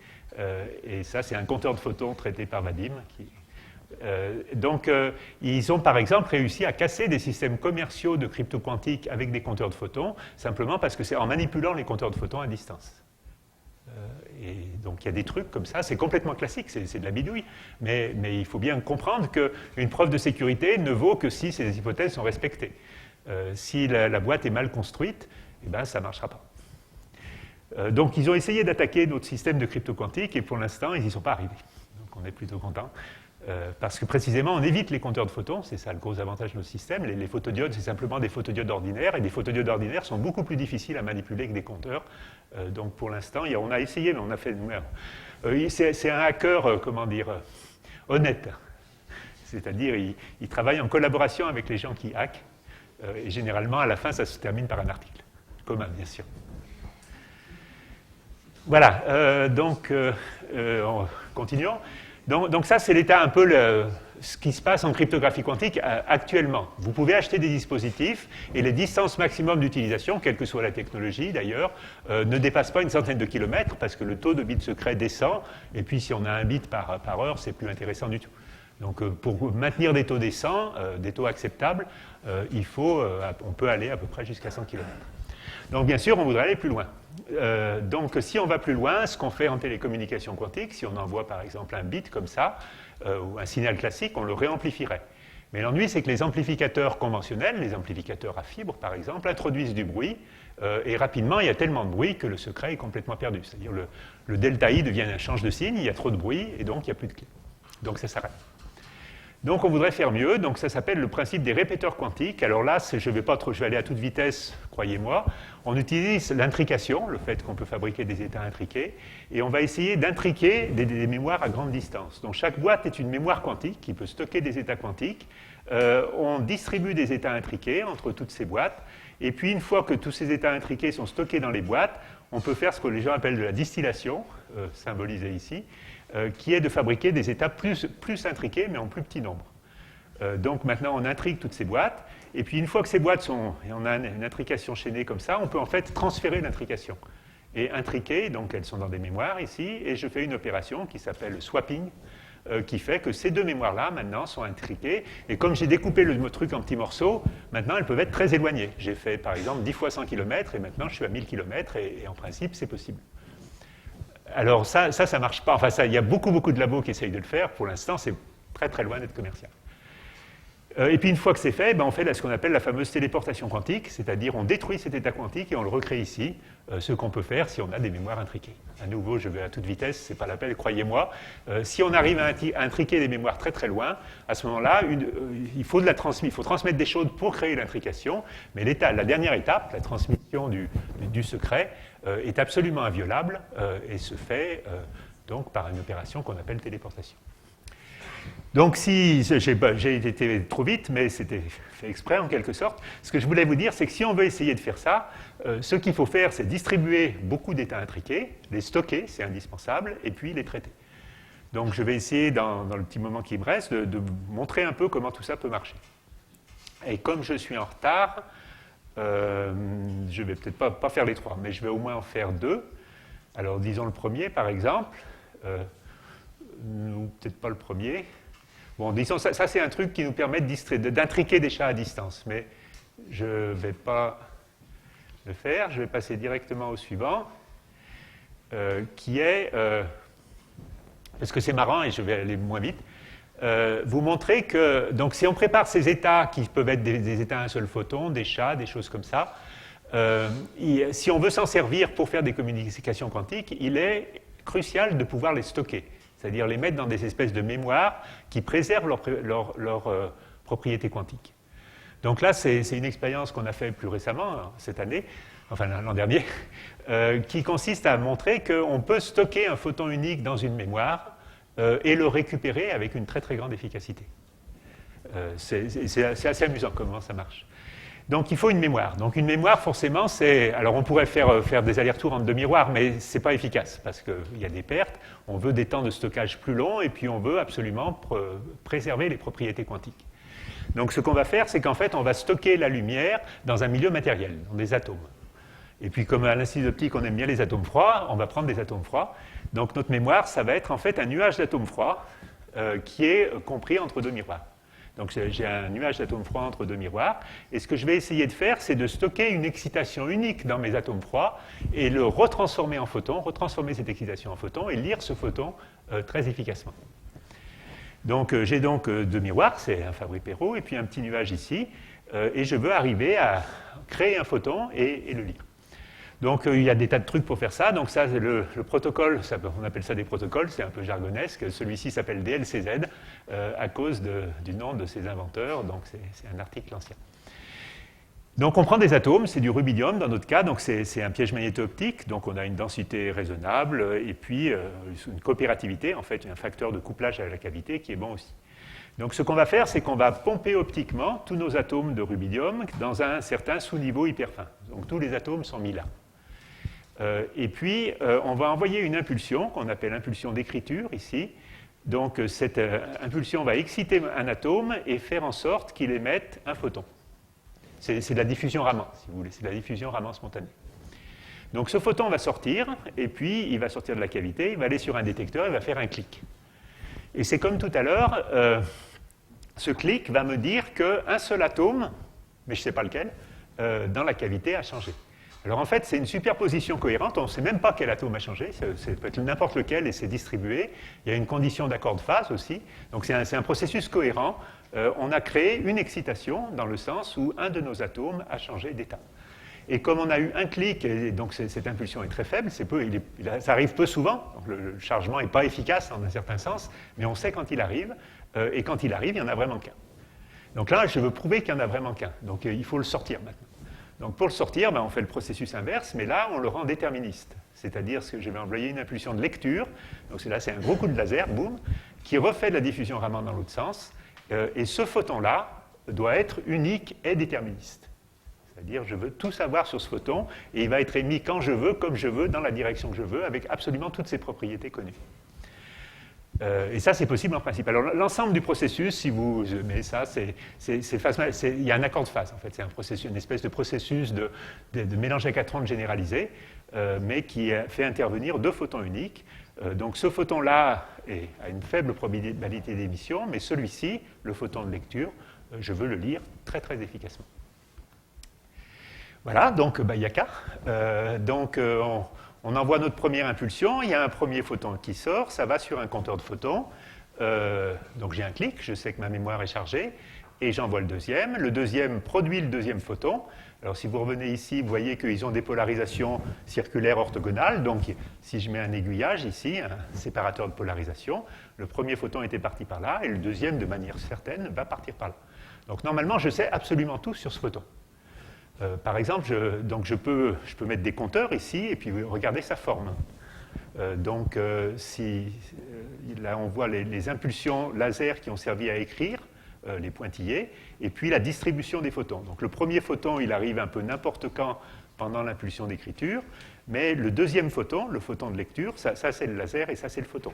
Et ça, c'est un compteur de photons traité par Vadim, donc, ils ont par exemple réussi à casser des systèmes commerciaux de crypto quantique avec des compteurs de photons, simplement parce que c'est en manipulant les compteurs de photons à distance. Et donc, il y a des trucs comme ça, c'est complètement classique, c'est de la bidouille, mais il faut bien comprendre qu'une preuve de sécurité ne vaut que si ces hypothèses sont respectées. Si la boîte est mal construite, eh ben, ça ne marchera pas. Donc, ils ont essayé d'attaquer notre système de crypto quantique et pour l'instant, ils n'y sont pas arrivés. Donc, on est plutôt content. Parce que précisément, on évite les compteurs de photons, c'est ça le gros avantage de notre système. Les photodiodes, c'est simplement des photodiodes ordinaires, et des photodiodes ordinaires sont beaucoup plus difficiles à manipuler que des compteurs. Donc pour l'instant, on a essayé, mais on a fait... c'est un hacker, honnête. C'est-à-dire, il travaille en collaboration avec les gens qui hackent, et généralement, à la fin, ça se termine par un article commun, bien sûr. Voilà, donc, continuons. Donc ça, c'est l'état un peu ce qui se passe en cryptographie quantique actuellement. Vous pouvez acheter des dispositifs et les distances maximum d'utilisation, quelle que soit la technologie d'ailleurs, ne dépassent pas une centaine de kilomètres parce que le taux de bits secrets descend et puis si on a un bit par heure, c'est plus intéressant du tout. Donc pour maintenir des taux décents, des taux acceptables, on peut aller à peu près jusqu'à 100 km. Donc bien sûr, on voudrait aller plus loin. Donc si on va plus loin, ce qu'on fait en télécommunication quantique, si on envoie par exemple un bit comme ça, ou un signal classique, on le réamplifierait. Mais l'ennui, c'est que les amplificateurs conventionnels, les amplificateurs à fibres par exemple, introduisent du bruit, et rapidement, il y a tellement de bruit que le secret est complètement perdu. C'est-à-dire le delta I devient un change de signe, il y a trop de bruit, et donc il n'y a plus de clé. Donc ça s'arrête. Donc on voudrait faire mieux, donc ça s'appelle le principe des répéteurs quantiques. Alors là, je vais aller à toute vitesse, croyez-moi. On utilise l'intrication, le fait qu'on peut fabriquer des états intriqués, et on va essayer d'intriquer des mémoires à grande distance. Donc chaque boîte est une mémoire quantique qui peut stocker des états quantiques. On distribue des états intriqués entre toutes ces boîtes, et puis une fois que tous ces états intriqués sont stockés dans les boîtes, on peut faire ce que les gens appellent de la distillation, symbolisée ici, qui est de fabriquer des états plus intriqués, mais en plus petit nombre. Donc maintenant, on intrigue toutes ces boîtes, et puis une fois que ces boîtes et on a une intrication chaînée comme ça, on peut en fait transférer l'intrication. Et intriquer, donc elles sont dans des mémoires ici, et je fais une opération qui s'appelle swapping, qui fait que ces deux mémoires-là, maintenant, sont intriquées, et comme j'ai découpé le truc en petits morceaux, maintenant, elles peuvent être très éloignées. J'ai fait, par exemple, 10 fois 100 km, et maintenant, je suis à 1000 km, et en principe, c'est possible. Alors ça marche pas. Enfin, il y a beaucoup de labos qui essayent de le faire. Pour l'instant, c'est très loin d'être commercial. Et puis une fois que c'est fait, on fait ce qu'on appelle la fameuse téléportation quantique, c'est-à-dire on détruit cet état quantique et on le recrée ici, ce qu'on peut faire si on a des mémoires intriquées. À nouveau, je vais à toute vitesse, c'est pas la peine, croyez-moi. Si on arrive à intriquer des mémoires très loin, à ce moment-là, il faut transmettre des choses pour créer l'intrication, mais la dernière étape, la transmission du secret, est absolument inviolable et se fait donc par une opération qu'on appelle téléportation. Donc, si j'ai été trop vite, mais c'était fait exprès en quelque sorte, ce que je voulais vous dire, c'est que si on veut essayer de faire ça, ce qu'il faut faire, c'est distribuer beaucoup d'états intriqués, les stocker, c'est indispensable, et puis les traiter. Donc, je vais essayer, dans le petit moment qui me reste, de montrer un peu comment tout ça peut marcher. Et comme je suis en retard, je vais peut-être pas faire les 3, mais je vais au moins en faire 2. Alors, disons le premier, par exemple, ou peut-être pas le premier. Bon, disons, ça c'est un truc qui nous permet d'intriquer des chats à distance, mais je ne vais pas le faire. Je vais passer directement au suivant, qui est, parce que c'est marrant et je vais aller moins vite, vous montrer que, donc si on prépare ces états qui peuvent être des états à un seul photon, des chats, des choses comme ça, si on veut s'en servir pour faire des communications quantiques, il est crucial de pouvoir les stocker. C'est-à-dire les mettre dans des espèces de mémoires qui préservent leurs propriétés quantiques. Donc là, c'est une expérience qu'on a fait plus récemment, cette année, enfin l'an dernier, qui consiste à montrer qu'on peut stocker un photon unique dans une mémoire et le récupérer avec une très grande efficacité. C'est assez amusant comment ça marche. Donc il faut une mémoire. Donc une mémoire, forcément, c'est... Alors on pourrait faire des allers-retours entre deux miroirs, mais ce n'est pas efficace, parce qu'il y a des pertes. On veut des temps de stockage plus longs, et puis on veut absolument préserver les propriétés quantiques. Donc ce qu'on va faire, c'est qu'en fait, on va stocker la lumière dans un milieu matériel, dans des atomes. Et puis comme à l'Institut d'optique, on aime bien les atomes froids, on va prendre des atomes froids. Donc notre mémoire, ça va être en fait un nuage d'atomes froids qui est compris entre deux miroirs. Donc j'ai un nuage d'atomes froids entre deux miroirs, et ce que je vais essayer de faire, c'est de stocker une excitation unique dans mes atomes froids et le retransformer en photon, retransformer cette excitation en photon et lire ce photon très efficacement. Donc j'ai donc deux miroirs, c'est un Fabry-Perot, et puis un petit nuage ici, et je veux arriver à créer un photon et le lire. Donc il y a des tas de trucs pour faire ça. Donc ça, c'est le protocole, on appelle ça des protocoles, c'est un peu jargonesque. Celui-ci s'appelle DLCZ à cause du nom de ses inventeurs, donc c'est un article ancien. Donc on prend des atomes, c'est du rubidium dans notre cas, donc c'est un piège magnéto-optique, donc on a une densité raisonnable et puis une coopérativité, en fait un facteur de couplage à la cavité qui est bon aussi. Donc ce qu'on va faire, c'est qu'on va pomper optiquement tous nos atomes de rubidium dans un certain sous-niveau hyper fin. Donc tous les atomes sont mis là. Et puis, on va envoyer une impulsion, qu'on appelle impulsion d'écriture, ici. Donc, cette impulsion va exciter un atome et faire en sorte qu'il émette un photon. C'est de la diffusion Raman, si vous voulez. C'est de la diffusion Raman spontanée. Donc, ce photon va sortir, et puis, il va sortir de la cavité, il va aller sur un détecteur, il va faire un clic. Et c'est comme tout à l'heure, ce clic va me dire qu'un seul atome, mais je ne sais pas lequel, dans la cavité a changé. Alors en fait, c'est une superposition cohérente, on ne sait même pas quel atome a changé, ça peut être n'importe lequel et c'est distribué. Il y a une condition d'accord de phase aussi, donc c'est un processus cohérent. On a créé une excitation dans le sens où un de nos atomes a changé d'état. Et comme on a eu un clic, et donc cette impulsion est très faible, ça arrive peu souvent, donc le chargement n'est pas efficace en un certain sens, mais on sait quand il arrive, et quand il arrive, il n'y en a vraiment qu'un. Donc là, je veux prouver qu'il n'y en a vraiment qu'un, donc il faut le sortir maintenant. Donc pour le sortir, on fait le processus inverse, mais là, on le rend déterministe. C'est-à-dire que je vais envoyer une impulsion de lecture, donc là, c'est un gros coup de laser, boum, qui refait de la diffusion Raman dans l'autre sens, et ce photon-là doit être unique et déterministe. C'est-à-dire, je veux tout savoir sur ce photon, et il va être émis quand je veux, comme je veux, dans la direction que je veux, avec absolument toutes ses propriétés connues. Et ça, c'est possible en principe. Alors, l'ensemble du processus, si vous mettez ça, il y a un accord de phase, en fait. C'est un processus, une espèce de processus de mélange à 4 ondes généralisé, mais qui fait intervenir deux photons uniques. Donc, ce photon-là a une faible probabilité d'émission, mais celui-ci, le photon de lecture, je veux le lire très, très efficacement. Voilà, donc, il n'y a qu'à. Donc, On envoie notre première impulsion, il y a un premier photon qui sort, ça va sur un compteur de photons. Donc j'ai un clic, je sais que ma mémoire est chargée, et j'envoie le deuxième. Le deuxième produit le deuxième photon. Alors si vous revenez ici, vous voyez qu'ils ont des polarisations circulaires orthogonales. Donc si je mets un aiguillage ici, un séparateur de polarisation, le premier photon était parti par là, et le deuxième, de manière certaine, va partir par là. Donc normalement, je sais absolument tout sur ce photon. Par exemple, je peux mettre des compteurs ici, et puis regarder sa forme. Là, on voit les impulsions laser qui ont servi à écrire, les pointillés, et puis la distribution des photons. Donc le premier photon, il arrive un peu n'importe quand pendant l'impulsion d'écriture, mais le deuxième photon, le photon de lecture, ça c'est le laser et ça c'est le photon.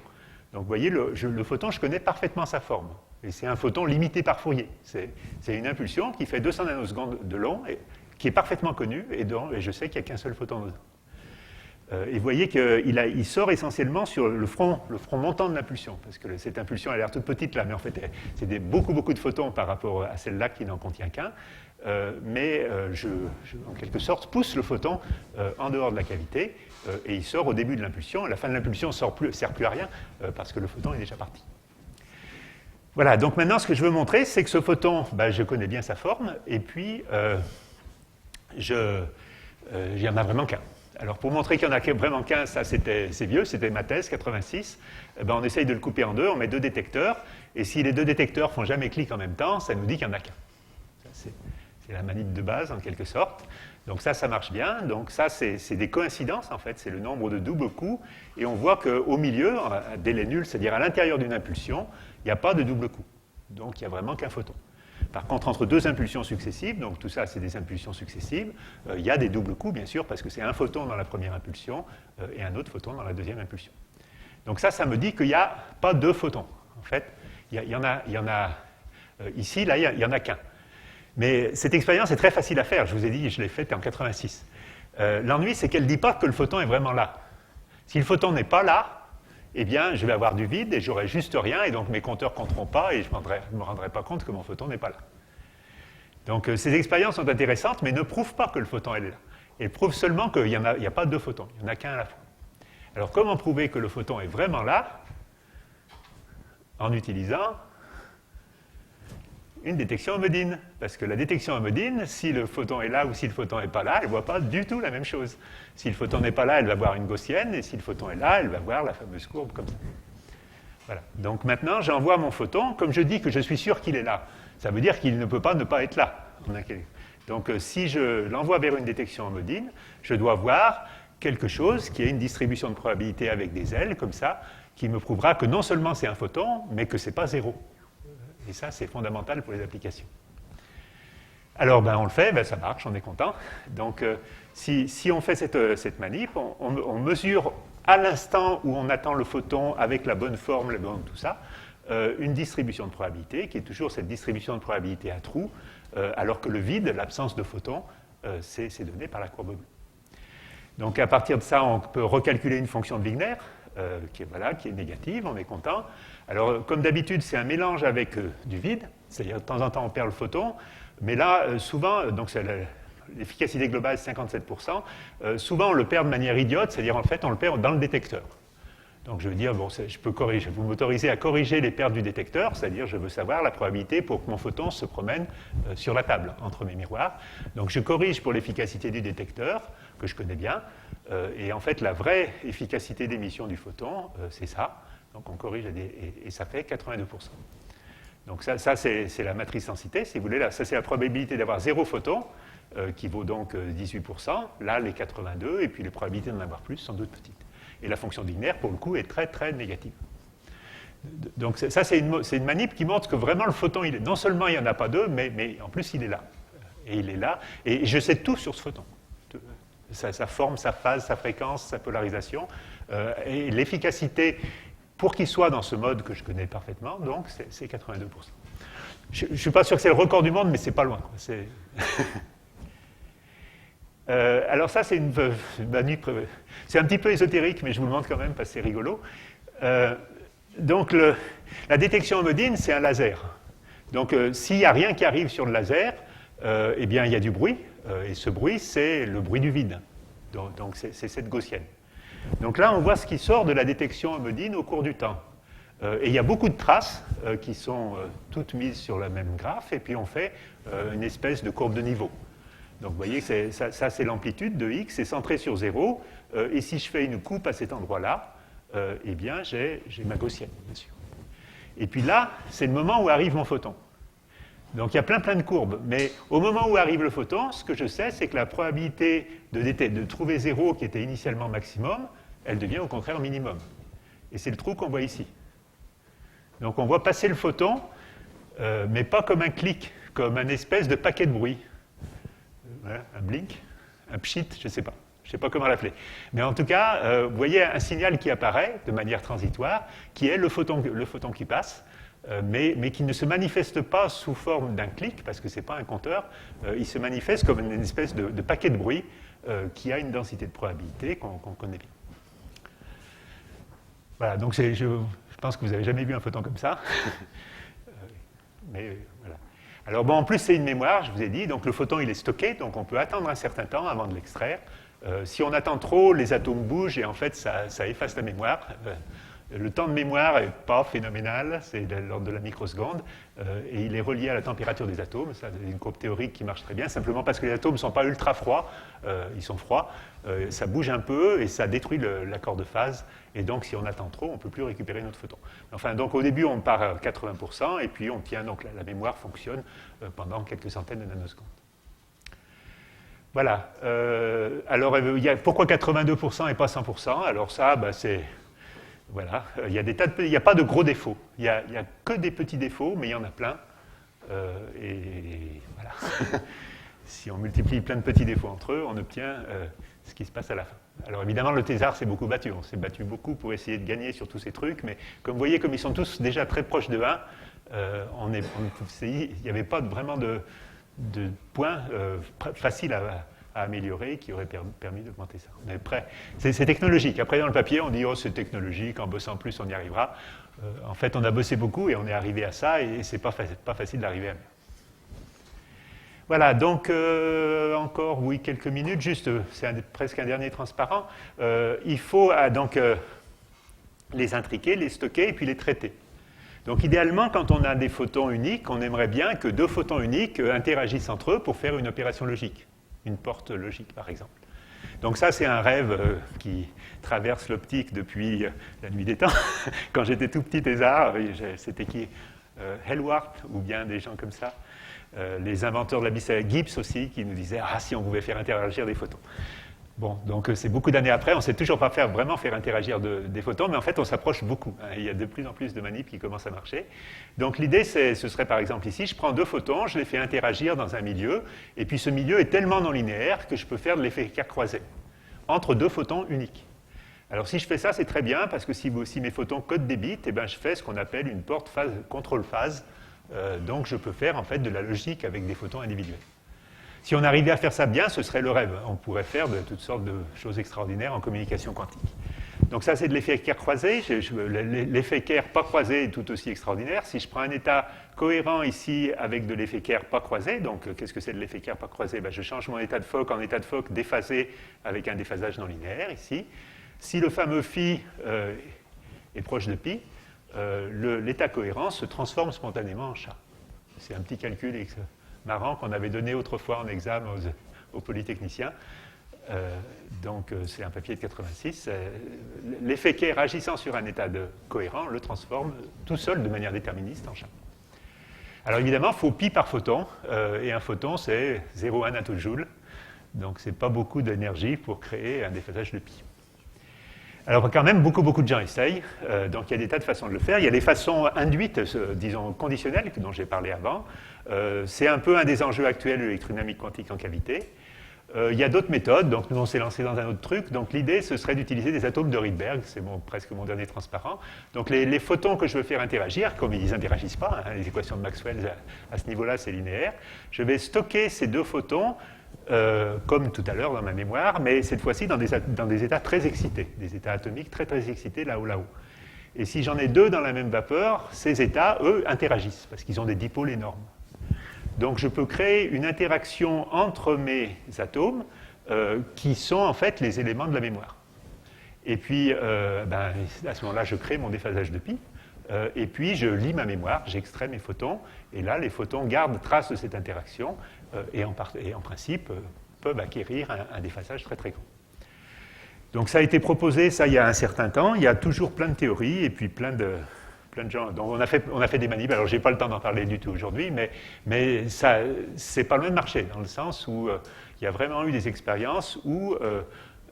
Donc vous voyez, le photon, je connais parfaitement sa forme. Et c'est un photon limité par Fourier. C'est une impulsion qui fait 200 nanosecondes de long, et qui est parfaitement connue, et je sais qu'il n'y a qu'un seul photon dedans. Et vous voyez qu'il sort essentiellement sur le front montant de l'impulsion, parce que cette impulsion elle a l'air toute petite là, mais en fait c'est beaucoup de photons par rapport à celle-là qui n'en contient qu'un, mais je, en quelque sorte, pousse le photon en dehors de la cavité, et il sort au début de l'impulsion. À la fin de l'impulsion ne sert plus à rien, parce que le photon est déjà parti. Voilà, donc maintenant ce que je veux montrer, c'est que ce photon, je connais bien sa forme, et puis il n'y en a vraiment qu'un. Alors pour montrer qu'il n'y en a vraiment qu'un, ça c'est vieux, c'était ma thèse, 86, on essaye de le couper en deux, on met deux détecteurs, et si les deux détecteurs ne font jamais clic en même temps, ça nous dit qu'il n'y en a qu'un. C'est la manip de base en quelque sorte. Donc ça marche bien. Donc ça, c'est des coïncidences en fait, c'est le nombre de doubles coups, et on voit qu'au milieu, à délai nul, c'est-à-dire à l'intérieur d'une impulsion, il n'y a pas de double coup. Donc il n'y a vraiment qu'un photon. Par contre, entre deux impulsions successives, donc tout ça c'est des impulsions successives, il y a des doubles coups bien sûr, parce que c'est un photon dans la première impulsion et un autre photon dans la deuxième impulsion. Donc ça me dit qu'il n'y a pas deux photons. En fait, il y en a ici, là, il n'y en a qu'un. Mais cette expérience est très facile à faire, je vous ai dit, je l'ai faite en 86. L'ennui, c'est qu'elle ne dit pas que le photon est vraiment là. Si le photon n'est pas là, eh bien, je vais avoir du vide et j'aurai juste rien, et donc mes compteurs ne compteront pas et je ne me rendrai pas compte que mon photon n'est pas là. Donc ces expériences sont intéressantes, mais ne prouvent pas que le photon est là. Elles prouvent seulement qu'il n'y a pas deux photons, il n'y en a qu'un à la fois. Alors comment prouver que le photon est vraiment là? En utilisant une détection homodine. Parce que la détection homodine, si le photon est là ou si le photon n'est pas là, elle ne voit pas du tout la même chose. Si le photon n'est pas là, elle va voir une gaussienne, et si le photon est là, elle va voir la fameuse courbe comme ça. Voilà. Donc maintenant, j'envoie mon photon, comme je dis que je suis sûr qu'il est là. Ça veut dire qu'il ne peut pas ne pas être là. Donc si je l'envoie vers une détection homodine, je dois voir quelque chose qui a une distribution de probabilité avec des ailes, comme ça, qui me prouvera que non seulement c'est un photon, mais que ce n'est pas zéro. Et ça, c'est fondamental pour les applications. Alors, on le fait, ça marche, on est content. Donc, si on fait cette manip, on mesure à l'instant où on attend le photon avec la bonne forme, tout ça, une distribution de probabilité, qui est toujours cette distribution de probabilité à trous, alors que le vide, l'absence de photon, c'est donné par la courbe bleue. Donc, à partir de ça, on peut recalculer une fonction de Wigner, qui est négative, on est content. Alors, comme d'habitude, c'est un mélange avec du vide, c'est-à-dire de temps en temps on perd le photon, mais là, souvent, donc l'efficacité globale c'est 57%, souvent on le perd de manière idiote, c'est-à-dire en fait on le perd dans le détecteur. Donc je veux dire, je peux corriger, vous m'autorisez à corriger les pertes du détecteur, c'est-à-dire je veux savoir la probabilité pour que mon photon se promène sur la table, entre mes miroirs. Donc je corrige pour l'efficacité du détecteur, que je connais bien, et en fait la vraie efficacité d'émission du photon, c'est ça. Donc on corrige et ça fait 82%. Donc ça c'est la matrice densité, si vous voulez. Là, ça c'est la probabilité d'avoir 0 photon, qui vaut donc 18%. Là, les 82, et puis les probabilités d'en avoir plus sont toutes petites. Et la fonction de Wigner, pour le coup, est très très négative. Donc ça c'est une manip qui montre que vraiment le photon, non seulement il n'y en a pas deux, mais en plus il est là. Et il est là, et je sais tout sur ce photon. Sa forme, sa phase, sa fréquence, sa polarisation, et l'efficacité pour qu'il soit dans ce mode que je connais parfaitement, donc c'est 82%. Je ne suis pas sûr que c'est le record du monde, mais c'est pas loin. Alors ça, c'est une manip. C'est un petit peu ésotérique, mais je vous le montre quand même parce que c'est rigolo. Donc la détection homodine, c'est un laser. Donc s'il n'y a rien qui arrive sur le laser, eh bien il y a du bruit, et ce bruit, c'est le bruit du vide. Donc c'est cette gaussienne. Donc là, on voit ce qui sort de la détection homodine au cours du temps. Et il y a beaucoup de traces qui sont toutes mises sur le même graphe, et puis on fait une espèce de courbe de niveau. Donc vous voyez que ça c'est l'amplitude de x, c'est centré sur 0, et si je fais une coupe à cet endroit-là, eh bien j'ai ma gaussienne, bien sûr. Et puis là, c'est le moment où arrive mon photon. Donc il y a plein de courbes, mais au moment où arrive le photon, ce que je sais, c'est que la probabilité de trouver 0, qui était initialement maximum, elle devient au contraire minimum. Et c'est le trou qu'on voit ici. Donc on voit passer le photon, mais pas comme un clic, comme un espèce de paquet de bruit. Voilà, un blink, un pchit, je ne sais pas. Je ne sais pas comment l'appeler. Mais en tout cas, vous voyez un signal qui apparaît de manière transitoire, qui est le photon qui passe, mais qui ne se manifeste pas sous forme d'un clic, parce que ce n'est pas un compteur. Il se manifeste comme une espèce de paquet de bruit qui a une densité de probabilité qu'on connaît bien. Voilà, donc je pense que vous n'avez jamais vu un photon comme ça. Mais voilà. Alors bon, en plus c'est une mémoire, je vous ai dit, donc le photon il est stocké, donc on peut attendre un certain temps avant de l'extraire. Si on attend trop, les atomes bougent et en fait ça efface la mémoire. Le temps de mémoire n'est pas phénoménal, c'est de l'ordre de la microseconde, et il est relié à la température des atomes. Ça, c'est une courbe théorique qui marche très bien, simplement parce que les atomes ne sont pas ultra froids, ils sont froids, ça bouge un peu et ça détruit l'accord de phase, et donc si on attend trop, on ne peut plus récupérer notre photon. Enfin, donc au début, on part à 80%, et puis on tient, donc la mémoire fonctionne pendant quelques centaines de nanosecondes. Voilà. Alors, pourquoi 82% et pas 100%? Alors ça, c'est... Voilà, il n'y a pas de gros défauts. Il n'y a que des petits défauts, mais il y en a plein. Et voilà. Si on multiplie plein de petits défauts entre eux, on obtient ce qui se passe à la fin. Alors évidemment, le thésard s'est beaucoup battu. On s'est battu beaucoup pour essayer de gagner sur tous ces trucs, mais comme vous voyez, comme ils sont tous déjà très proches de 1, il n'y avait pas vraiment de points faciles à améliorer qui aurait permis d'augmenter ça. Mais après, c'est technologique. Après, dans le papier, on dit « Oh, c'est technologique, en bossant plus, on y arrivera ». En fait, on a bossé beaucoup et on est arrivé à ça, et c'est pas facile d'arriver à mieux. Voilà, donc encore, oui, quelques minutes, juste, c'est presque un dernier transparent. Il faut donc les intriquer, les stocker et puis les traiter. Donc idéalement, quand on a des photons uniques, on aimerait bien que deux photons uniques interagissent entre eux pour faire une opération logique. Une porte logique, par exemple. Donc ça, c'est un rêve qui traverse l'optique depuis la nuit des temps. Quand j'étais tout petit thésard, c'était qui Hellwarth, ou bien des gens comme ça. Les inventeurs de la bicelle, Gibbs aussi, qui nous disaient « Ah, si on pouvait faire interagir des photons ». Bon, donc c'est beaucoup d'années après, on ne sait toujours pas vraiment faire interagir des photons, mais en fait, on s'approche beaucoup. Hein, il y a de plus en plus de manips qui commencent à marcher. Donc l'idée, ce serait par exemple ici, je prends deux photons, je les fais interagir dans un milieu, et puis ce milieu est tellement non linéaire que je peux faire de l'effet écart croisé entre deux photons uniques. Alors si je fais ça, c'est très bien, parce que si mes photons codent des bits, eh ben, je fais ce qu'on appelle une porte contrôle phase. Donc je peux faire en fait de la logique avec des photons individuels. Si on arrivait à faire ça bien, ce serait le rêve. On pourrait faire de toutes sortes de choses extraordinaires en communication quantique. Donc ça, c'est de l'effet équerre croisé. L'effet équerre pas croisé est tout aussi extraordinaire. Si je prends un état cohérent ici avec de l'effet équerre pas croisé, donc qu'est-ce que c'est de l'effet équerre pas croisé? Ben, je change mon état de Fock en état de Fock déphasé avec un déphasage non linéaire ici. Si le fameux phi est proche de pi, l'état cohérent se transforme spontanément en chat. C'est un petit calcul marrant qu'on avait donné autrefois en examen aux polytechniciens. Donc c'est un papier de 86. L'effet équerre agissant sur un état de cohérent le transforme tout seul de manière déterministe en chat. Alors évidemment, il faut pi par photon, et un photon c'est 0,1 nanojoule. Donc c'est pas beaucoup d'énergie pour créer un déphasage de pi. Alors quand même, beaucoup de gens essayent, donc il y a des tas de façons de le faire. Il y a des façons induites, disons conditionnelles, dont j'ai parlé avant. C'est un peu un des enjeux actuels de l'électrodynamique quantique en cavité. Il y a d'autres méthodes, donc nous on s'est lancé dans un autre truc. Donc l'idée, ce serait d'utiliser des atomes de Rydberg, c'est presque mon dernier transparent. Donc les photons que je veux faire interagir, comme ils n'interagissent pas, hein, les équations de Maxwell à ce niveau-là c'est linéaire, je vais stocker ces deux photons comme tout à l'heure dans ma mémoire, mais cette fois-ci dans des états très excités, des états atomiques très excités là-haut. Et si j'en ai deux dans la même vapeur, ces états, eux, interagissent, parce qu'ils ont des dipôles énormes. Donc je peux créer une interaction entre mes atomes qui sont en fait les éléments de la mémoire. Et puis, à ce moment-là, je crée mon déphasage de pi. Et puis, je lis ma mémoire, j'extrais mes photons. Et là, les photons gardent trace de cette interaction et en principe peuvent acquérir un déphasage très très grand. Donc ça a été proposé, ça, il y a un certain temps. Il y a toujours plein de théories et puis plein de gens. Donc on a fait des manips. Alors, je n'ai pas le temps d'en parler du tout aujourd'hui, mais ça, c'est pas loin de marcher, dans le sens où il y a vraiment eu des expériences où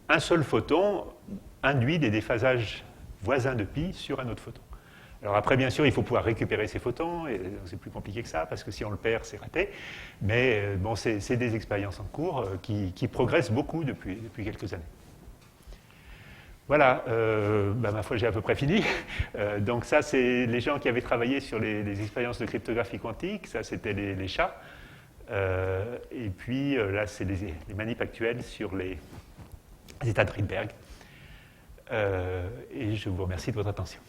un seul photon induit des déphasages voisins de pi sur un autre photon. Alors après, bien sûr, il faut pouvoir récupérer ces photons, et c'est plus compliqué que ça, parce que si on le perd, c'est raté. Mais bon, c'est des expériences en cours qui progressent beaucoup depuis quelques années. Voilà, ma foi, j'ai à peu près fini. Donc ça, c'est les gens qui avaient travaillé sur les expériences de cryptographie quantique. Ça, c'était les chats. Et puis là, c'est les manips actuels sur les états de Rydberg. Et je vous remercie de votre attention.